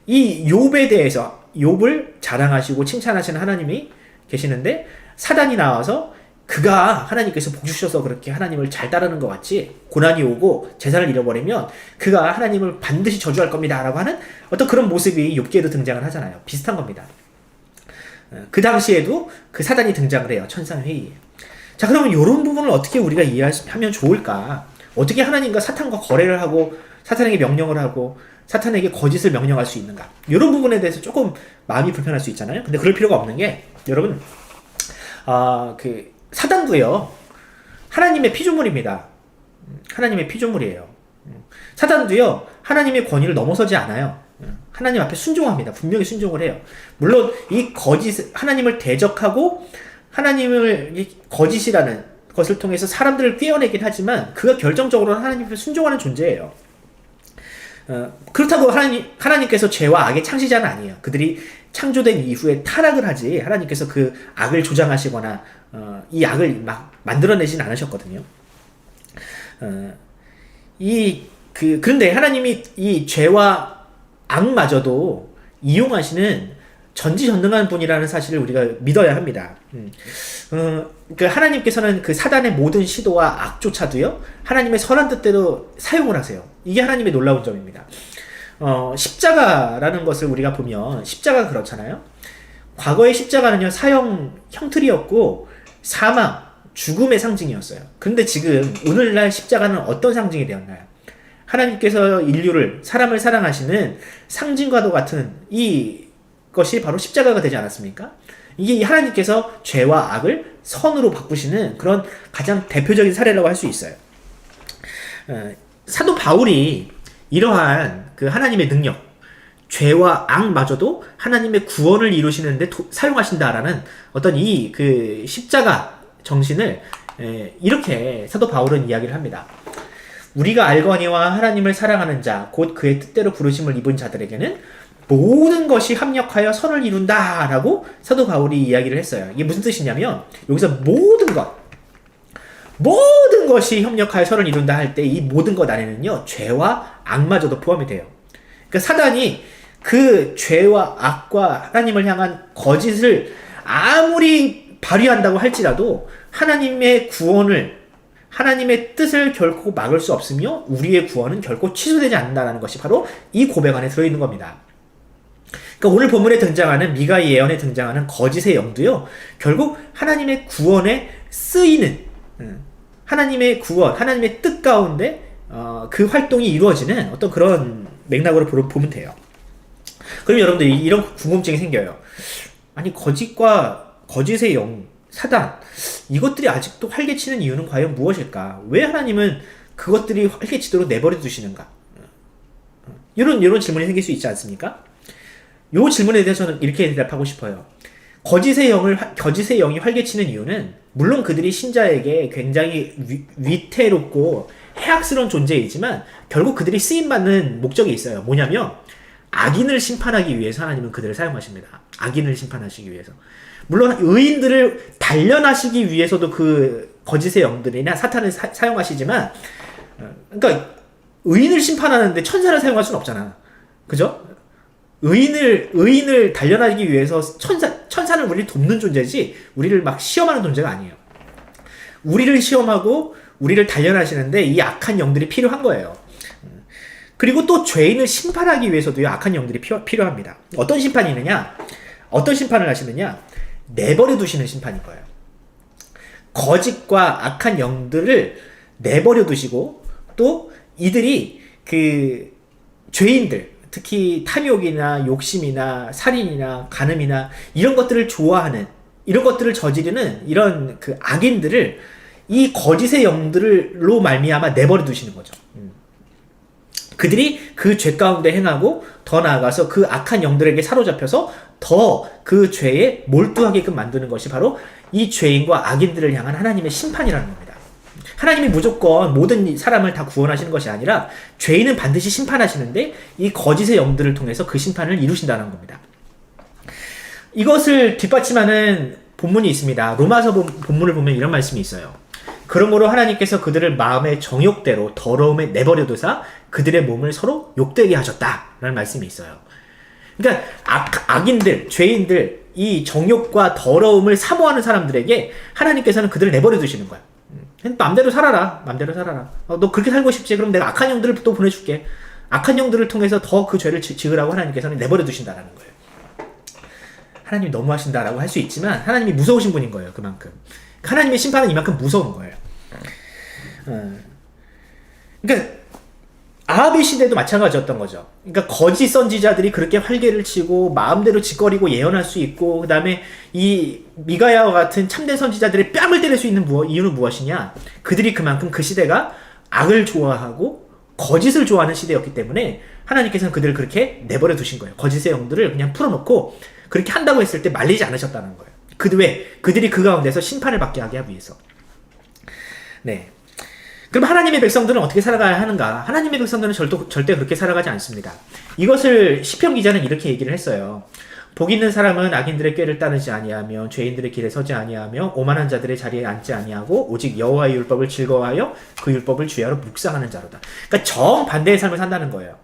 이 욥에 대해서 욥을 자랑하시고 칭찬하시는 하나님이 계시는데 사단이 나와서 그가 하나님께서 복 주셔서 그렇게 하나님을 잘 따르는 것 같이 고난이 오고 재산을 잃어버리면 그가 하나님을 반드시 저주할 겁니다 라고 하는 어떤 그런 모습이 욥기에도 등장을 하잖아요. 비슷한 겁니다. 그 당시에도 그 사단이 등장을 해요. 천상회의에. 자, 그러면 이런 부분을 어떻게 우리가 이해하면 좋을까? 어떻게 하나님과 사탄과 거래를 하고 사탄에게 명령을 하고 사탄에게 거짓을 명령할 수 있는가? 이런 부분에 대해서 조금 마음이 불편할 수 있잖아요. 근데 그럴 필요가 없는 게 여러분, 사단도요, 하나님의 피조물입니다. 하나님의 피조물이에요. 사단도요, 하나님의 권위를 넘어서지 않아요. 하나님 앞에 순종합니다. 분명히 순종을 해요. 물론 이 하나님을 대적하고 하나님을 거짓이라는 것을 통해서 사람들을 꿰어내긴 하지만 그가 결정적으로 하나님 앞에 순종하는 존재예요. 그렇다고 하나님께서 죄와 악의 창시자는 아니에요. 그들이 창조된 이후에 타락을 하지 하나님께서 그 악을 조장하시거나 이 악을 막 만들어내진 않으셨거든요. 그런데 하나님이 이 죄와 악마저도 이용하시는 전지전능한 분이라는 사실을 우리가 믿어야 합니다. 하나님께서는 그 사단의 모든 시도와 악조차도요, 하나님의 선한 뜻대로 사용을 하세요. 이게 하나님의 놀라운 점입니다. 십자가라는 것을 우리가 보면, 십자가가 그렇잖아요. 과거의 십자가는요, 사형, 형틀이었고, 사망, 죽음의 상징이었어요. 그런데 지금, 오늘날 십자가는 어떤 상징이 되었나요? 하나님께서 사람을 사랑하시는 상징과도 같은 이것이 바로 십자가가 되지 않았습니까? 이게 하나님께서 죄와 악을 선으로 바꾸시는 그런 가장 대표적인 사례라고 할 수 있어요. 사도 바울이 이러한 그 하나님의 능력, 죄와 악마저도 하나님의 구원을 이루시는데 사용하신다라는 어떤 그 십자가 정신을 이렇게 사도 바울은 이야기를 합니다. 우리가 알거니와 하나님을 사랑하는 자, 곧 그의 뜻대로 부르심을 입은 자들에게는 모든 것이 합력하여 선을 이룬다 라고 사도 바울이 이야기를 했어요. 이게 무슨 뜻이냐면 여기서 모든 것이 협력하여 선을 이룬다 할 때 이 모든 것 안에는요, 죄와 악마저도 포함이 돼요. 그러니까 사단이 그 죄와 악과 하나님을 향한 거짓을 아무리 발휘한다고 할지라도 하나님의 뜻을 결코 막을 수 없으며 우리의 구원은 결코 취소되지 않는다는 것이 바로 이 고백 안에 들어있는 겁니다. 그러니까 오늘 본문에 등장하는 미가의 예언에 등장하는 거짓의 영도요, 결국 하나님의 구원에 쓰이는, 하나님의 구원, 하나님의 뜻 가운데 그 활동이 이루어지는 어떤 그런 맥락으로 보면 돼요. 그럼 여러분들 이런 궁금증이 생겨요. 아니, 거짓의 영, 사단, 이것들이 아직도 활개치는 이유는 과연 무엇일까? 왜 하나님은 그것들이 활개치도록 내버려 두시는가? 이런 질문이 생길 수 있지 않습니까? 이 질문에 대해서는 이렇게 대답하고 싶어요. 거짓의 영이 활개치는 이유는 물론 그들이 신자에게 굉장히 위태롭고 해악스러운 존재이지만 결국 그들이 쓰임받는 목적이 있어요. 뭐냐면 악인을 심판하기 위해서 하나님은 그들을 사용하십니다. 악인을 심판하시기 위해서. 물론 의인들을 단련하시기 위해서도 그 거짓의 영들이나 사탄을 사용하시지만, 그러니까 의인을 심판하는데 천사를 사용할 수는 없잖아. 그죠? 의인을 단련하기 위해서 천사는 우리를 돕는 존재지 우리를 막 시험하는 존재가 아니에요. 우리를 시험하고 우리를 단련하시는데 이 악한 영들이 필요한 거예요. 그리고 또 죄인을 심판하기 위해서도요, 악한 영들이 필요합니다. 어떤 심판을 하시느냐? 내버려 두시는 심판인 거예요. 거짓과 악한 영들을 내버려 두시고 또 이들이 그 죄인들, 특히 탐욕이나 욕심이나 살인이나 간음이나 이런 것들을 좋아하는, 이런 것들을 저지르는 이런 그 악인들을 이 거짓의 영들로 말미암아 내버려 두시는 거죠. 그들이 그 죄 가운데 행하고 더 나아가서 그 악한 영들에게 사로잡혀서 더 그 죄에 몰두하게끔 만드는 것이 바로 이 죄인과 악인들을 향한 하나님의 심판이라는 겁니다. 하나님이 무조건 모든 사람을 다 구원하시는 것이 아니라 죄인은 반드시 심판하시는데 이 거짓의 영들을 통해서 그 심판을 이루신다는 겁니다. 이것을 뒷받침하는 본문이 있습니다. 로마서 본문을 보면 이런 말씀이 있어요. 그러므로 하나님께서 그들을 마음의 정욕대로 더러움에 내버려 두사 그들의 몸을 서로 욕되게 하셨다라는 말씀이 있어요. 그러니까 악인들, 죄인들, 이 정욕과 더러움을 사모하는 사람들에게 하나님께서는 그들을 내버려 두시는 거야. 맘대로 살아라. 맘대로 살아라. 너 그렇게 살고 싶지? 그럼 내가 악한 영들을 또 보내줄게. 악한 영들을 통해서 더 그 죄를 지으라고 하나님께서는 내버려 두신다라는 거예요. 하나님이 너무하신다라고 할 수 있지만 하나님이 무서우신 분인 거예요. 그만큼. 하나님의 심판은 이만큼 무서운 거예요. 그러니까 아합의 시대도 마찬가지였던 거죠. 그러니까 거짓 선지자들이 그렇게 활개를 치고 마음대로 짓거리고 예언할 수 있고, 그 다음에 이 미가야와 같은 참된 선지자들의 뺨을 때릴 수 있는 이유는 무엇이냐? 그들이 그만큼 그 시대가 악을 좋아하고 거짓을 좋아하는 시대였기 때문에 하나님께서는 그들을 그렇게 내버려 두신 거예요. 거짓의 영들을 그냥 풀어놓고 그렇게 한다고 했을 때 말리지 않으셨다는 거예요. 그들이 그 가운데서 심판을 받게 하기 위해서. 네. 그럼 하나님의 백성들은 어떻게 살아가야 하는가? 하나님의 백성들은 절대 그렇게 살아가지 않습니다. 이것을 시편 기자는 이렇게 얘기를 했어요. 복 있는 사람은 악인들의 꾀를 따르지 아니하며 죄인들의 길에 서지 아니하며 오만한 자들의 자리에 앉지 아니하고 오직 여호와의 율법을 즐거워하여 그 율법을 주야로 묵상하는 자로다. 그러니까 정반대의 삶을 산다는 거예요.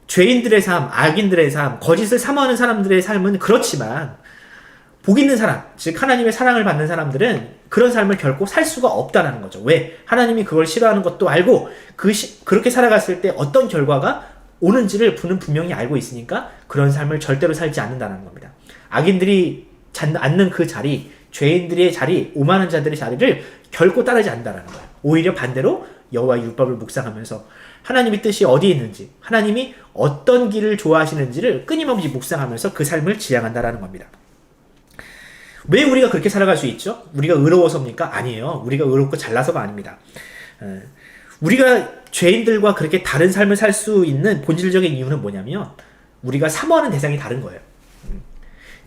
죄인들의 삶, 악인들의 삶, 거짓을 사모하는 사람들의 삶은 그렇지만 복 있는 사람, 즉 하나님의 사랑을 받는 사람들은 그런 삶을 결코 살 수가 없다는 거죠. 왜? 하나님이 그걸 싫어하는 것도 알고 그렇게 살아갔을 때 어떤 결과가 오는지를 분명히 알고 있으니까 그런 삶을 절대로 살지 않는다는 겁니다. 악인들이 앉는 그 자리, 죄인들의 자리, 오만한 자들의 자리를 결코 따르지 않는다는 거예요. 오히려 반대로 여호와의 율법을 묵상하면서 하나님의 뜻이 어디에 있는지, 하나님이 어떤 길을 좋아하시는지를 끊임없이 묵상하면서 그 삶을 지향한다는 겁니다. 왜 우리가 그렇게 살아갈 수 있죠? 우리가 의로워서입니까? 아니에요. 우리가 의롭고 잘나서가 아닙니다. 우리가 죄인들과 그렇게 다른 삶을 살 수 있는 본질적인 이유는 뭐냐면 우리가 사모하는 대상이 다른 거예요.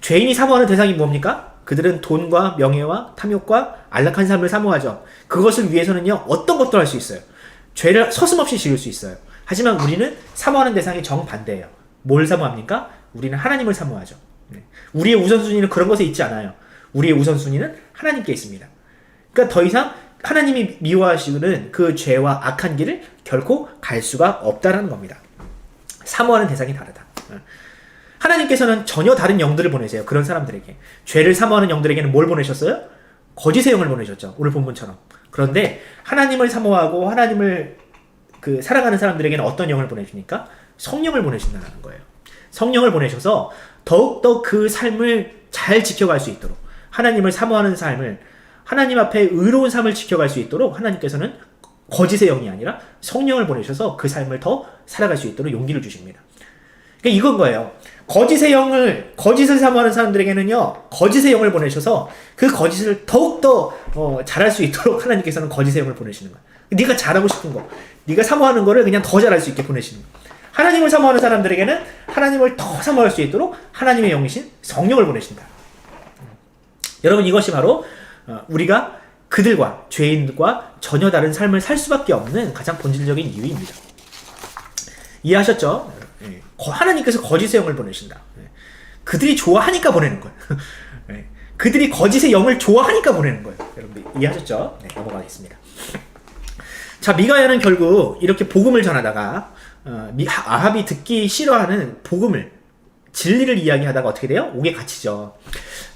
죄인이 사모하는 대상이 뭡니까? 그들은 돈과 명예와 탐욕과 안락한 삶을 사모하죠. 그것을 위해서는요, 어떤 것도 할 수 있어요. 죄를 서슴없이 지을 수 있어요. 하지만 우리는 사모하는 대상이 정반대예요. 뭘 사모합니까? 우리는 하나님을 사모하죠. 우리의 우선순위는 그런 것에 있지 않아요. 우리의 우선순위는 하나님께 있습니다. 그러니까 더 이상 하나님이 미워하시는 그 죄와 악한 길을 결코 갈 수가 없다는 겁니다. 사모하는 대상이 다르다. 하나님께서는 전혀 다른 영들을 보내세요. 그런 사람들에게. 죄를 사모하는 영들에게는 뭘 보내셨어요? 거짓의 영을 보내셨죠. 오늘 본문처럼. 그런데 하나님을 사모하고 하나님을 사랑하는 사람들에게는 어떤 영을 보내십니까? 성령을 보내신다는 거예요. 성령을 보내셔서 더욱더 그 삶을 잘 지켜갈 수 있도록, 하나님을 사모하는 삶을, 하나님 앞에 의로운 삶을 지켜갈 수 있도록 하나님께서는 거짓의 영이 아니라 성령을 보내셔서 그 삶을 더 살아갈 수 있도록 용기를 주십니다. 그러니까 이건 거예요. 거짓을 사모하는 사람들에게는요, 거짓의 영을 보내셔서 그 거짓을 더욱더 잘할 수 있도록 하나님께서는 거짓의 영을 보내시는 거예요. 네가 잘하고 싶은 거, 네가 사모하는 거를 그냥 더 잘할 수 있게 보내시는 거예요. 하나님을 사모하는 사람들에게는 하나님을 더 사모할 수 있도록 하나님의 영이신 성령을 보내신다. 여러분, 이것이 바로 우리가 그들과 죄인과 전혀 다른 삶을 살 수밖에 없는 가장 본질적인 이유입니다. 이해하셨죠? 하나님께서 거짓의 영을 보내신다. 그들이 좋아하니까 보내는 거예요. 그들이 거짓의 영을 좋아하니까 보내는 거예요. 여러분 이해하셨죠? 네, 넘어가겠습니다. 자, 미가야는 결국 이렇게 복음을 전하다가 아합이 듣기 싫어하는 복음을, 진리를 이야기하다가 어떻게 돼요? 옥에 갇히죠.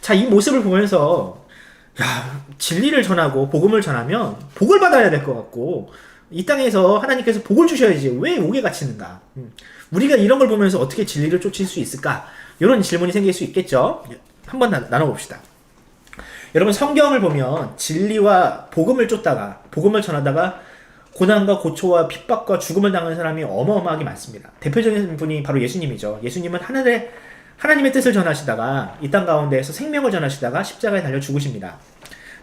자, 이 모습을 보면서 진리를 전하고 복음을 전하면 복을 받아야 될 것 같고 이 땅에서 하나님께서 복을 주셔야지 왜 옥에 갇히는가? 우리가 이런 걸 보면서 어떻게 진리를 쫓을 수 있을까? 이런 질문이 생길 수 있겠죠. 한번 나눠봅시다. 여러분 성경을 보면 진리와 복음을 쫓다가 복음을 전하다가 고난과 고초와 핍박과 죽음을 당하는 사람이 어마어마하게 많습니다. 대표적인 분이 바로 예수님이죠. 예수님은 하나님의 뜻을 전하시다가 이 땅 가운데에서 생명을 전하시다가 십자가에 달려 죽으십니다.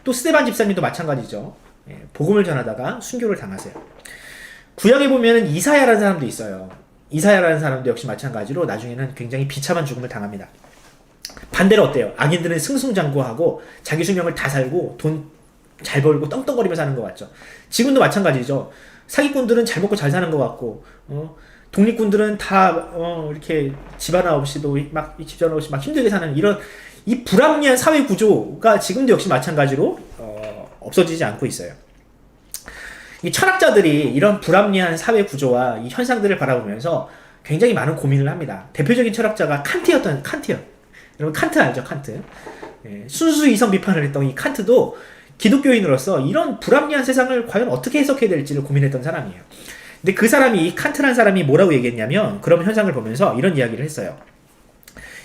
또 스데반 집사님도 마찬가지죠. 복음을 전하다가 순교를 당하세요. 구약에 보면 이사야라는 사람도 있어요. 이사야라는 사람도 역시 마찬가지로 나중에는 굉장히 비참한 죽음을 당합니다. 반대로 어때요? 악인들은 승승장구하고 자기 수명을 다 살고 돈 잘 벌고 떵떵거리며 사는 것 같죠. 지금도 마찬가지죠. 사기꾼들은 잘 먹고 잘 사는 것 같고, 독립군들은 다 이렇게 집 하나 없이도 집 하나 없이 막 힘들게 사는 이런 이 불합리한 사회 구조가 지금도 역시 마찬가지로 없어지지 않고 있어요. 이 철학자들이 이런 불합리한 사회 구조와 이 현상들을 바라보면서 굉장히 많은 고민을 합니다. 대표적인 철학자가 칸트요. 여러분 칸트 알죠? 칸트. 순수 이성 비판을 했던 이 칸트도 기독교인으로서 이런 불합리한 세상을 과연 어떻게 해석해야 될지를 고민했던 사람이에요. 근데 그 사람이, 이 칸트라는 사람이 뭐라고 얘기했냐면 그런 현상을 보면서 이런 이야기를 했어요.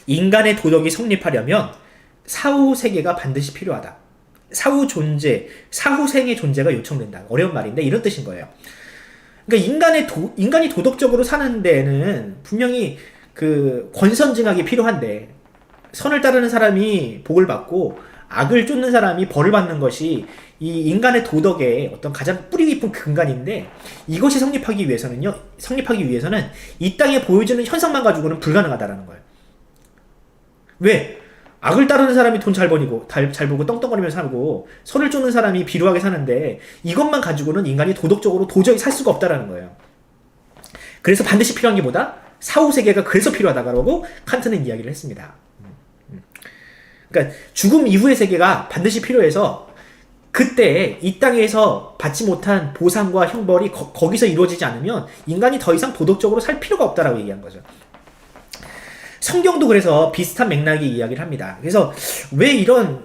인간의 도덕이 성립하려면 사후 세계가 반드시 필요하다. 사후 생의 존재가 요청된다. 어려운 말인데 이런 뜻인 거예요. 그러니까 인간이 도덕적으로 사는 데에는 분명히 그 권선징악이 필요한데 선을 따르는 사람이 복을 받고 악을 쫓는 사람이 벌을 받는 것이 이 인간의 도덕의 어떤 가장 뿌리 깊은 근간인데 이것이 성립하기 위해서는 이 땅에 보여지는 현상만 가지고는 불가능하다라는 거예요. 왜? 악을 따르는 사람이 돈 잘 벌고 떵떵거리며 살고 선을 쫓는 사람이 비루하게 사는데 이것만 가지고는 인간이 도덕적으로 도저히 살 수가 없다라는 거예요. 그래서 반드시 필요한 게 뭐다? 사후세계가 그래서 필요하다고 칸트는 이야기를 했습니다. 그러니까 죽음 이후의 세계가 반드시 필요해서 그때 이 땅에서 받지 못한 보상과 형벌이 거기서 이루어지지 않으면 인간이 더 이상 도덕적으로 살 필요가 없다라고 얘기한 거죠. 성경도 그래서 비슷한 맥락의 이야기를 합니다. 그래서 왜 이런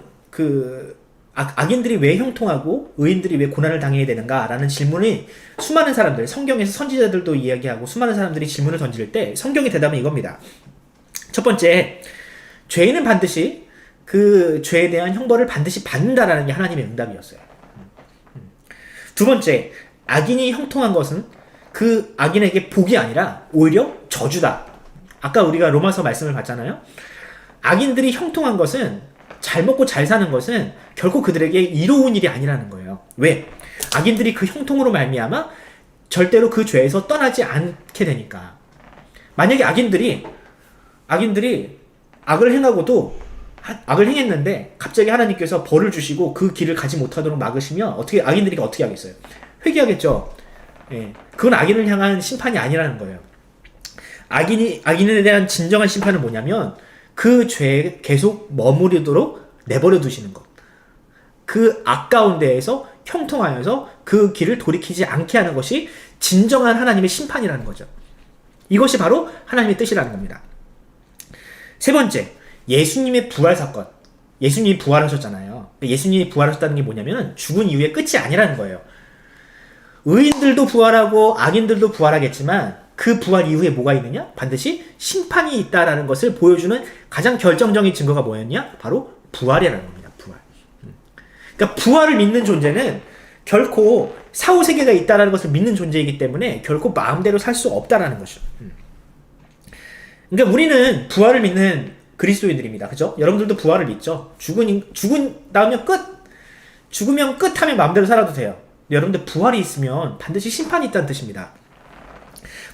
악인들이 왜 형통하고 의인들이 왜 고난을 당해야 되는가라는 질문이 수많은 사람들, 성경에서 선지자들도 이야기하고 수많은 사람들이 질문을 던질 때 성경의 대답은 이겁니다. 첫 번째, 죄인은 반드시 그 죄에 대한 형벌을 반드시 받는다라는 게 하나님의 응답이었어요. 두 번째, 악인이 형통한 것은 그 악인에게 복이 아니라 오히려 저주다. 아까 우리가 로마서 말씀을 봤잖아요. 악인들이 형통한 것은, 잘 먹고 잘 사는 것은 결코 그들에게 이로운 일이 아니라는 거예요. 왜? 악인들이 그 형통으로 말미암아 절대로 그 죄에서 떠나지 않게 되니까. 만약에 악인들이 악을 행했는데 갑자기 하나님께서 벌을 주시고 그 길을 가지 못하도록 막으시면 악인들이 어떻게 하겠어요? 회개하겠죠. 예, 그건 악인을 향한 심판이 아니라는 거예요. 악인에 대한 진정한 심판은 뭐냐면 그 죄에 계속 머무르도록 내버려 두시는 것. 그 악 가운데에서 형통하여서 그 길을 돌이키지 않게 하는 것이 진정한 하나님의 심판이라는 거죠. 이것이 바로 하나님의 뜻이라는 겁니다. 세 번째, 예수님의 부활 사건. 예수님이 부활하셨잖아요. 예수님이 부활하셨다는 게 뭐냐면 죽은 이후의 끝이 아니라는 거예요. 의인들도 부활하고 악인들도 부활하겠지만 그 부활 이후에 뭐가 있느냐? 반드시 심판이 있다라는 것을 보여주는 가장 결정적인 증거가 뭐였냐? 바로 부활이라는 겁니다. 부활. 그러니까 부활을 믿는 존재는 결코 사후세계가 있다라는 것을 믿는 존재이기 때문에 결코 마음대로 살 수 없다라는 것이죠. 그러니까 우리는 부활을 믿는 그리스도인들입니다. 그죠? 여러분들도 부활을 믿죠? 죽으면 끝 하면 마음대로 살아도 돼요. 여러분들 부활이 있으면 반드시 심판이 있다는 뜻입니다.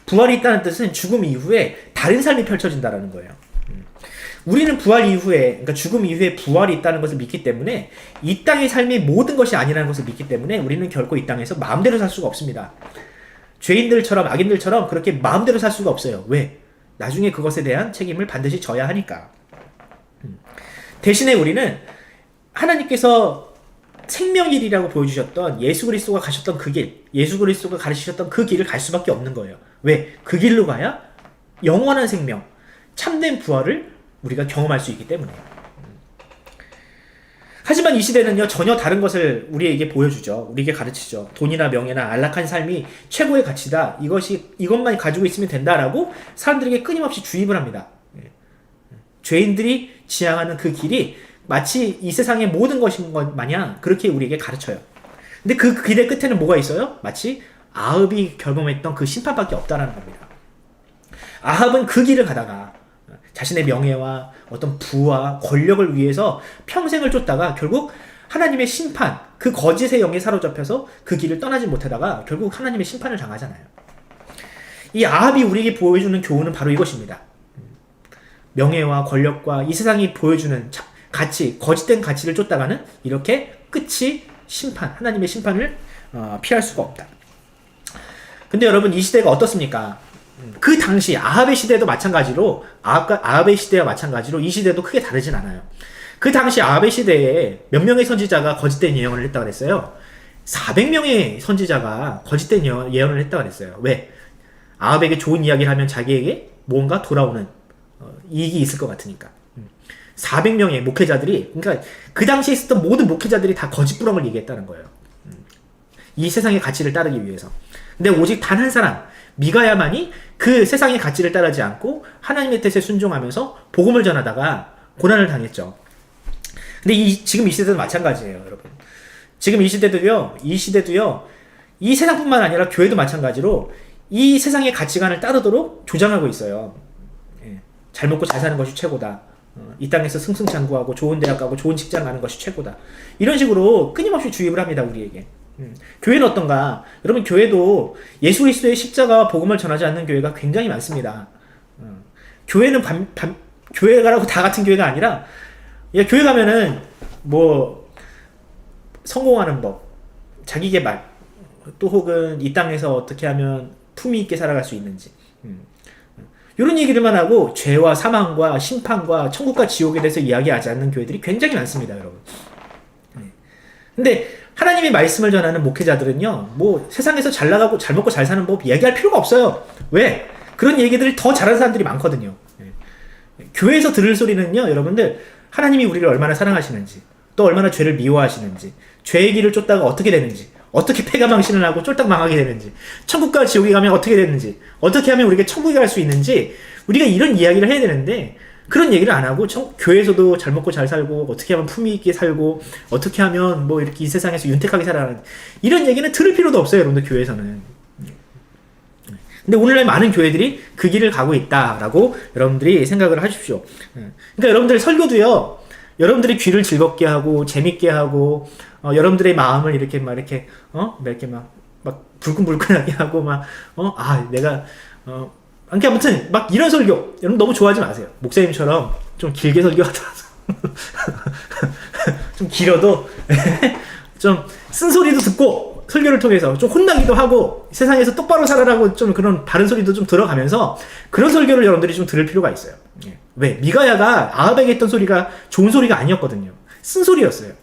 부활이 있다는 뜻은 죽음 이후에 다른 삶이 펼쳐진다는 거예요. 우리는 그러니까 죽음 이후에 부활이 있다는 것을 믿기 때문에 이 땅의 삶이 모든 것이 아니라는 것을 믿기 때문에 우리는 결코 이 땅에서 마음대로 살 수가 없습니다. 죄인들처럼 악인들처럼 그렇게 마음대로 살 수가 없어요. 왜? 나중에 그것에 대한 책임을 반드시 져야 하니까. 대신에 우리는 하나님께서 생명길이라고 보여주셨던 예수 그리스도가 가셨던 그 길, 예수 그리스도가 가르치셨던 그 길을 갈 수밖에 없는 거예요. 왜? 그 길로 가야 영원한 생명, 참된 부활을 우리가 경험할 수 있기 때문에. 하지만 이 시대는요, 전혀 다른 것을 우리에게 보여주죠. 우리에게 가르치죠. 돈이나 명예나 안락한 삶이 최고의 가치다. 이것만 가지고 있으면 된다라고 사람들에게 끊임없이 주입을 합니다. 죄인들이 지향하는 그 길이 마치 이 세상의 모든 것인 것 마냥 그렇게 우리에게 가르쳐요. 근데 그 길의 끝에는 뭐가 있어요? 마치 아합이 경험했던 그 심판밖에 없다라는 겁니다. 아합은 그 길을 가다가 자신의 명예와 어떤 부와 권력을 위해서 평생을 쫓다가 결국 하나님의 심판, 그 거짓의 영에 사로잡혀서 그 길을 떠나지 못하다가 결국 하나님의 심판을 당하잖아요. 이 아합이 우리에게 보여주는 교훈은 바로 이것입니다. 명예와 권력과 이 세상이 보여주는 가치, 거짓된 가치를 쫓다가는 이렇게 끝이 심판, 하나님의 심판을 피할 수가 없다. 근데 여러분, 이 시대가 어떻습니까? 그 당시 아합의 시대도 마찬가지로 아합의 시대와 마찬가지로 이 시대도 크게 다르진 않아요. 그 당시 아합의 시대에 몇 명의 선지자가 거짓된 예언을 했다고 그랬어요? 400명의 선지자가 거짓된 예언을 했다고 그랬어요. 왜? 아합에게 좋은 이야기를 하면 자기에게 뭔가 돌아오는 이익이 있을 것 같으니까. 400명의 목회자들이, 그러니까 그 당시에 있었던 모든 목회자들이 다 거짓부렁을 얘기했다는 거예요. 이 세상의 가치를 따르기 위해서. 근데 오직 단 한 사람, 미가야만이 그 세상의 가치를 따르지 않고 하나님의 뜻에 순종하면서 복음을 전하다가 고난을 당했죠. 근데 지금 이 시대도 마찬가지예요, 여러분. 지금 이 시대도요, 이 세상뿐만 아니라 교회도 마찬가지로 이 세상의 가치관을 따르도록 조장하고 있어요. 예. 잘 먹고 잘 사는 것이 최고다. 이 땅에서 승승장구하고 좋은 대학 가고 좋은 직장 가는 것이 최고다. 이런 식으로 끊임없이 주입을 합니다, 우리에게. 교회는 어떤가? 여러분, 교회도 예수 그리스도의 십자가와 복음을 전하지 않는 교회가 굉장히 많습니다. 교회는 교회가라고 다 같은 교회가 아니라, 교회 가면은 뭐 성공하는 법, 자기 개발, 또 혹은 이 땅에서 어떻게 하면 품위 있게 살아갈 수 있는지, 이런 얘기들만 하고 죄와 사망과 심판과 천국과 지옥에 대해서 이야기하지 않는 교회들이 굉장히 많습니다, 여러분. 근데 하나님의 말씀을 전하는 목회자들은요, 뭐 세상에서 잘 나가고 잘 먹고 잘 사는 법 얘기할 필요가 없어요. 왜? 그런 얘기들을 더 잘하는 사람들이 많거든요. 교회에서 들을 소리는요, 여러분들, 하나님이 우리를 얼마나 사랑하시는지, 또 얼마나 죄를 미워하시는지, 죄의 길을 쫓다가 어떻게 되는지, 어떻게 패가망신을 하고 쫄딱 망하게 되는지, 천국과 지옥에 가면 어떻게 되는지, 어떻게 하면 우리가 천국에 갈 수 있는지, 우리가 이런 이야기를 해야 되는데 그런 얘기를 안 하고 교회에서도 잘 먹고 잘 살고 어떻게 하면 품위 있게 살고 어떻게 하면 뭐 이렇게 이 세상에서 윤택하게 살아가는 이런 얘기는 들을 필요도 없어요, 여러분들. 교회에서는. 근데 오늘날 많은 교회들이 그 길을 가고 있다라고 여러분들이 생각을 하십시오. 그러니까 여러분들 설교도요, 여러분들이 귀를 즐겁게 하고 재밌게 하고 여러분들의 마음을 이렇게 막 불끈불끈하게 하고 내가 그러니까 아무튼 막 이런 설교 여러분 너무 좋아하지 마세요. 목사님처럼 좀 길게 설교하더라도 좀 길어도 좀 쓴소리도 듣고 설교를 통해서 좀 혼나기도 하고 세상에서 똑바로 살아라고 좀 그런 바른 소리도 좀 들어가면서 그런 설교를 여러분들이 좀 들을 필요가 있어요. 왜? 미가야가 아합에게 했던 소리가 좋은 소리가 아니었거든요. 쓴소리였어요.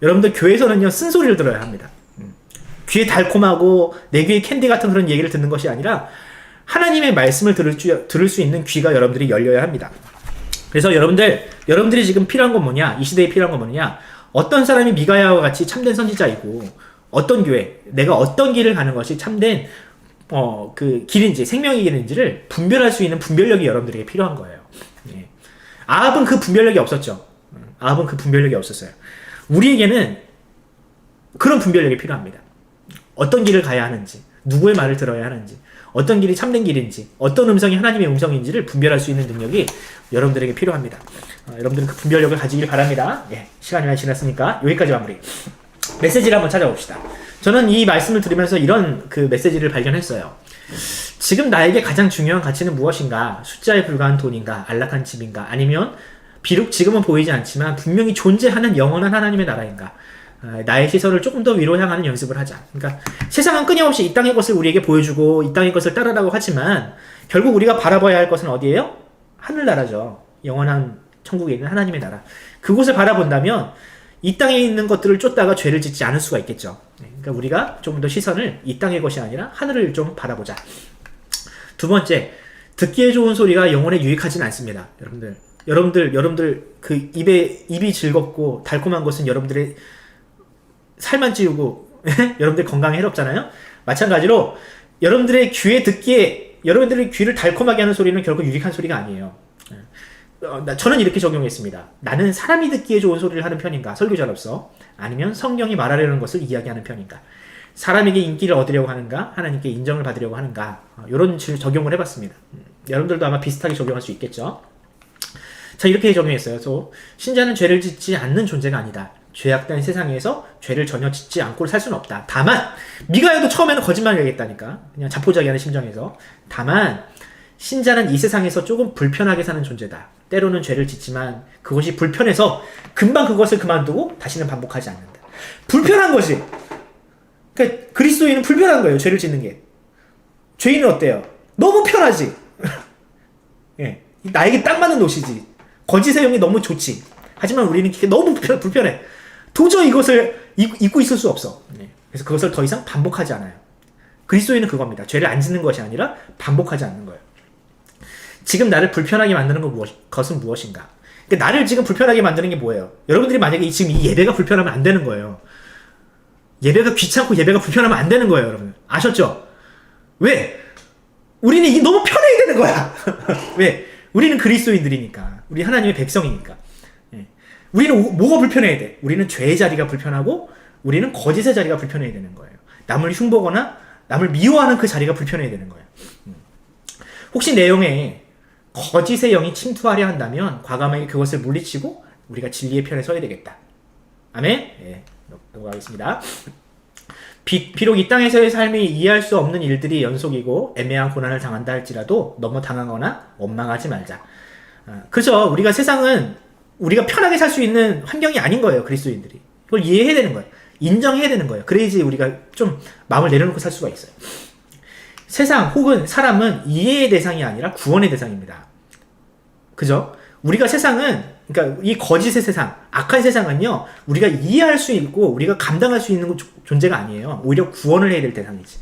여러분들 교회에서는요, 쓴소리를 들어야 합니다. 귀에 달콤하고 내 귀에 캔디 같은 그런 얘기를 듣는 것이 아니라 하나님의 말씀을 들을 수 있는 귀가 여러분들이 열려야 합니다. 그래서 여러분들이 지금 필요한 건 뭐냐? 이 시대에 필요한 건 뭐냐? 어떤 사람이 미가야와 같이 참된 선지자이고 어떤 교회, 내가 어떤 길을 가는 것이 참된 그 길인지 생명의 길인지를 분별할 수 있는 분별력이 여러분들에게 필요한 거예요. 예. 아합은 그 분별력이 없었죠. 아합은 그 분별력이 없었어요. 우리에게는 그런 분별력이 필요합니다. 어떤 길을 가야 하는지, 누구의 말을 들어야 하는지, 어떤 길이 참된 길인지, 어떤 음성이 하나님의 음성인지를 분별할 수 있는 능력이 여러분들에게 필요합니다. 여러분들은 그 분별력을 가지길 바랍니다. 예, 시간이 많이 지났으니까 여기까지 마무리. 메시지를 한번 찾아봅시다. 저는 이 말씀을 들으면서 이런 그 메시지를 발견했어요. 지금 나에게 가장 중요한 가치는 무엇인가? 숫자에 불과한 돈인가? 안락한 집인가? 아니면 비록 지금은 보이지 않지만 분명히 존재하는 영원한 하나님의 나라인가? 나의 시선을 조금 더 위로 향하는 연습을 하자. 그러니까 세상은 끊임없이 이 땅의 것을 우리에게 보여주고 이 땅의 것을 따르라고 하지만 결국 우리가 바라봐야 할 것은 어디예요? 하늘나라죠. 영원한 천국에 있는 하나님의 나라. 그곳을 바라본다면 이 땅에 있는 것들을 쫓다가 죄를 짓지 않을 수가 있겠죠. 그러니까 우리가 좀 더 시선을 이 땅의 것이 아니라 하늘을 좀 바라보자. 두 번째, 듣기에 좋은 소리가 영혼에 유익하지는 않습니다. 여러분들 그 입이 즐겁고 달콤한 것은 여러분들의 살만 찌우고 여러분들 건강에 해롭잖아요. 마찬가지로 여러분들의 귀를 달콤하게 하는 소리는 결국 유익한 소리가 아니에요. 저는 이렇게 적용했습니다. 나는 사람이 듣기에 좋은 소리를 하는 편인가, 설교자로서, 아니면 성경이 말하려는 것을 이야기하는 편인가, 사람에게 인기를 얻으려고 하는가, 하나님께 인정을 받으려고 하는가, 이런 적용을 해봤습니다. 여러분들도 아마 비슷하게 적용할 수 있겠죠. 자, 이렇게 적용했어요. 그래서 신자는 죄를 짓지 않는 존재가 아니다. 죄악된 세상에서 죄를 전혀 짓지 않고 살 수는 없다. 다만 미가야도 처음에는 거짓말을 얘기했다니까, 그냥 자포자기하는 심정에서. 다만 신자는 이 세상에서 조금 불편하게 사는 존재다. 때로는 죄를 짓지만 그것이 불편해서 금방 그것을 그만두고 다시는 반복하지 않는다. 불편한 것이, 그러니까 그리스도인은 불편한 거예요. 죄를 짓는 게. 죄인은 어때요? 너무 편하지. 예, 나에게 딱 맞는 옷이지. 거짓의 영이 너무 좋지. 하지만 우리는 그게 너무 불편해. 도저히 이것을 잊고 있을 수 없어. 그래서 그것을 더 이상 반복하지 않아요. 그리스도인은 그겁니다. 죄를 안 짓는 것이 아니라 반복하지 않는 거예요. 지금 나를 불편하게 만드는 것은 무엇인가? 그러니까 나를 지금 불편하게 만드는 게 뭐예요? 여러분들이 만약에 지금 이 예배가 불편하면 안 되는 거예요. 예배가 귀찮고 예배가 불편하면 안 되는 거예요, 여러분. 아셨죠? 왜? 우리는 이게 너무 편해야 되는 거야. 왜? 우리는 그리스도인들이니까. 우리 하나님의 백성이니까. 우리는 뭐가 불편해야 돼? 우리는 죄의 자리가 불편하고 우리는 거짓의 자리가 불편해야 되는 거예요. 남을 흉보거나 남을 미워하는 그 자리가 불편해야 되는 거예요. 혹시 내용에 거짓의 영이 침투하려 한다면 과감하게 그것을 물리치고 우리가 진리의 편에 서야 되겠다. 아멘? 예, 넘어가겠습니다. 비록 이 땅에서의 삶이 이해할 수 없는 일들이 연속이고 애매한 고난을 당한다 할지라도 너무 당하거나 원망하지 말자. 그죠? 우리가 세상은 우리가 편하게 살 수 있는 환경이 아닌 거예요. 그리스도인들이. 이걸 이해해야 되는 거예요. 인정해야 되는 거예요. 그래야지 우리가 좀 마음을 내려놓고 살 수가 있어요. 세상 혹은 사람은 이해의 대상이 아니라 구원의 대상입니다. 그죠? 우리가 세상은, 그러니까 이 거짓의 세상, 악한 세상은요, 우리가 이해할 수 있고 우리가 감당할 수 있는 존재가 아니에요. 오히려 구원을 해야 될 대상이지.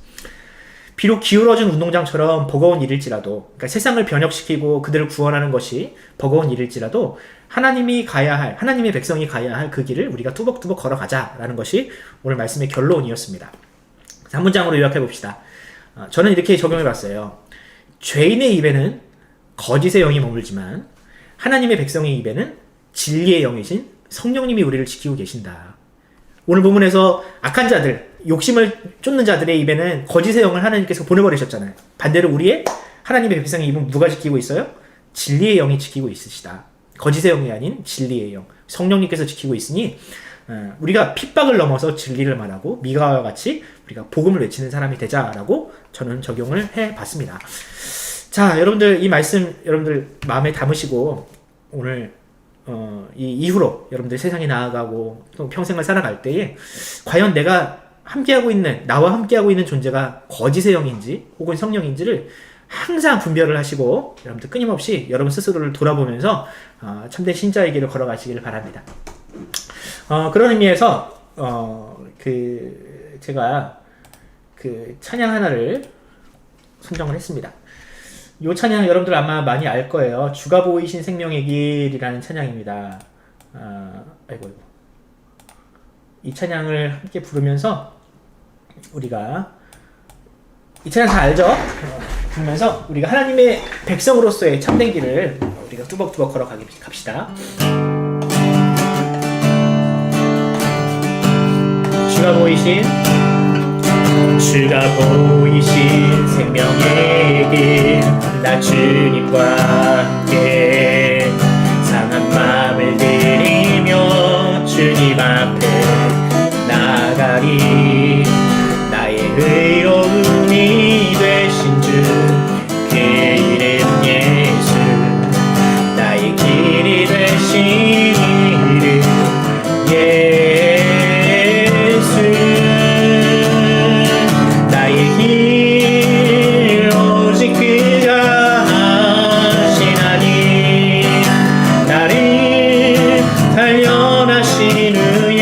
비록 기울어진 운동장처럼 버거운 일일지라도, 그러니까 세상을 변혁시키고 그들을 구원하는 것이 버거운 일일지라도 하나님이 가야 할, 하나님의 백성이 가야 할 그 길을 우리가 뚜벅뚜벅 걸어가자라는 것이 오늘 말씀의 결론이었습니다. 한 문장으로 요약해 봅시다. 저는 이렇게 적용해 봤어요. 죄인의 입에는 거짓의 영이 머물지만 하나님의 백성의 입에는 진리의 영이신 성령님이 우리를 지키고 계신다. 오늘 본문에서 악한 자들, 욕심을 쫓는 자들의 입에는 거짓의 영을 하나님께서 보내버리셨잖아요. 반대로 우리의 하나님의 백성의 입은 누가 지키고 있어요? 진리의 영이 지키고 있으시다. 거짓의 영이 아닌 진리의 영, 성령님께서 지키고 있으니 우리가 핍박을 넘어서 진리를 말하고 미가와 같이 우리가 복음을 외치는 사람이 되자라고 저는 적용을 해봤습니다. 자, 여러분들 이 말씀 여러분들 마음에 담으시고 오늘 이 이후로 여러분들 세상에 나아가고 또 평생을 살아갈 때에 과연 내가 나와 함께하고 있는 존재가 거짓의 영인지 혹은 성령인지를 항상 분별을 하시고 여러분들 끊임없이 여러분 스스로를 돌아보면서 참된 신자의 길을 걸어가시기를 바랍니다. 그런 의미에서 제가 그 찬양 하나를 선정을 했습니다. 이 찬양 여러분들 아마 많이 알 거예요. 주가 보이신 생명의 길이라는 찬양입니다. 이 찬양을 함께 부르면서 우리가 이 찬양 다 알죠? 부르면서 우리가 하나님의 백성으로서의 참된 길을 우리가 뚜벅뚜벅 걸어갑시다. 주가 보이신 생명의 길, 나 주님과 함께 상한 마음을 들이며 주님 앞에 나가리. 나의 의로움이 되신 주, 그 이름 예수. 나의 길이 되신 이름 예수. 나의 길 오직 그가 하시나니, 나를 단련하신 후에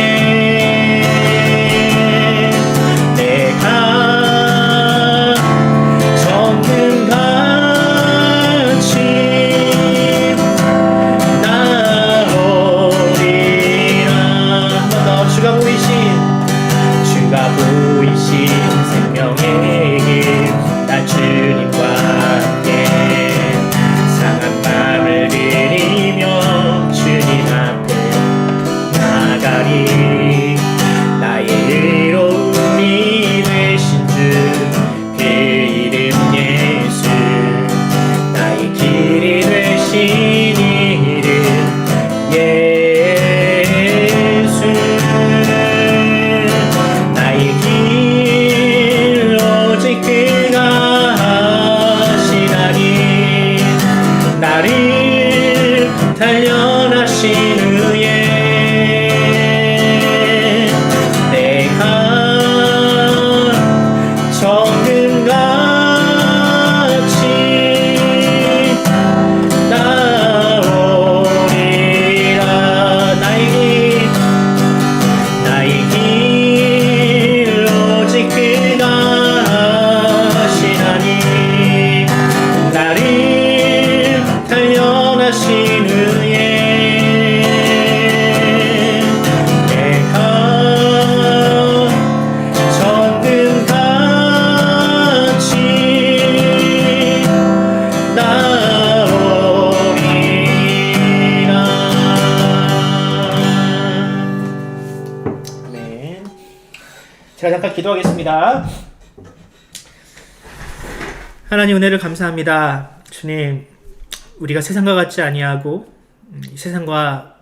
단련하신 후에 내가 정금같이 나오리라. 나의 길 오직 그가 하시나니 나를 단련하신 후에 내가 정금같이 나오리라. 아멘. 제가 잠깐 기도하겠습니다. 하나님 은혜를 감사합니다. 주님, 우리가 세상과 같지 아니하고 세상과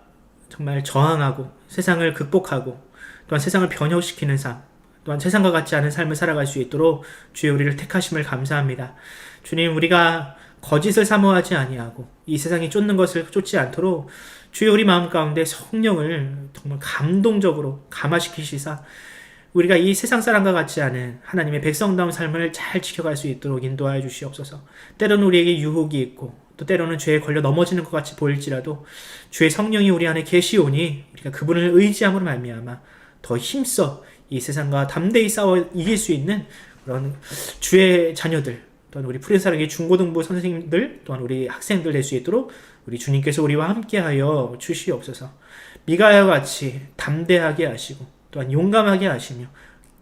정말 저항하고 세상을 극복하고 또한 세상을 변혁시키는 삶, 또한 세상과 같지 않은 삶을 살아갈 수 있도록 주여 우리를 택하심을 감사합니다. 주님, 우리가 거짓을 사모하지 아니하고 이 세상이 쫓는 것을 쫓지 않도록 주여 우리 마음 가운데 성령을 정말 감동적으로 감화시키시사 우리가 이 세상 사람과 같지 않은 하나님의 백성다운 삶을 잘 지켜갈 수 있도록 인도하여 주시옵소서. 때로는 우리에게 유혹이 있고 또 때로는 죄에 걸려 넘어지는 것 같이 보일지라도 주의 성령이 우리 안에 계시오니 우리가 그분을 의지함으로 말미암아 더 힘써 이 세상과 담대히 싸워 이길 수 있는 그런 주의 자녀들, 또한 우리 푸른사랑의 중고등부 선생님들, 또한 우리 학생들 될 수 있도록 우리 주님께서 우리와 함께하여 주시옵소서. 미가야와 같이 담대하게 하시고 또한 용감하게 하시며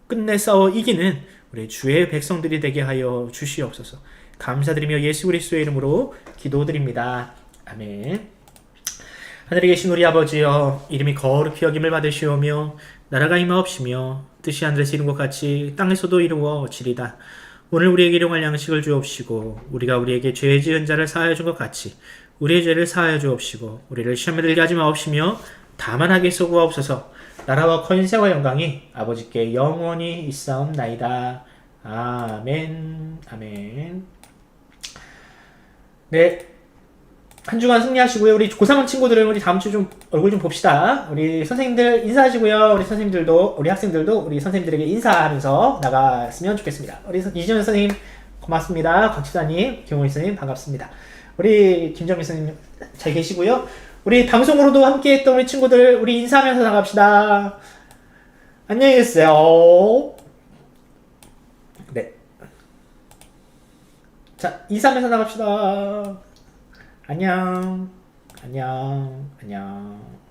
끝내 싸워 이기는 우리 주의 백성들이 되게 하여 주시옵소서. 감사드리며 예수 그리스도의 이름으로 기도드립니다. 아멘. 하늘에 계신 우리 아버지여, 이름이 거룩히 여김을 받으시오며 나라가 임하옵시며 뜻이 하늘에서 이룬 것 같이 땅에서도 이루어지리다. 오늘 우리에게 일용할 양식을 주옵시고 우리가 우리에게 죄 지은 자를 사하여 준 것 같이 우리의 죄를 사하여 주옵시고 우리를 시험에 들게 하지 마옵시며 다만 하게 쏘구하옵소서. 나라와 권세와 영광이 아버지께 영원히 있사옵나이다. 아멘. 아멘. 네, 한 주간 승리하시고요. 우리 고3 친구들은 우리 다음 주 좀 얼굴 좀 봅시다. 우리 선생님들 인사하시고요. 우리 선생님들도, 우리 학생들도 우리 선생님들에게 인사하면서 나갔으면 좋겠습니다. 우리 이지현 선생님 고맙습니다. 곽지사님, 김홍희 선생님 반갑습니다. 우리 김정민 선생님 잘 계시고요. 우리 방송으로도 함께 했던 우리 친구들 우리 인사하면서 나갑시다. 안녕히 계세요. 네. 자, 인사하면서 나갑시다. 안녕. 안녕. 안녕.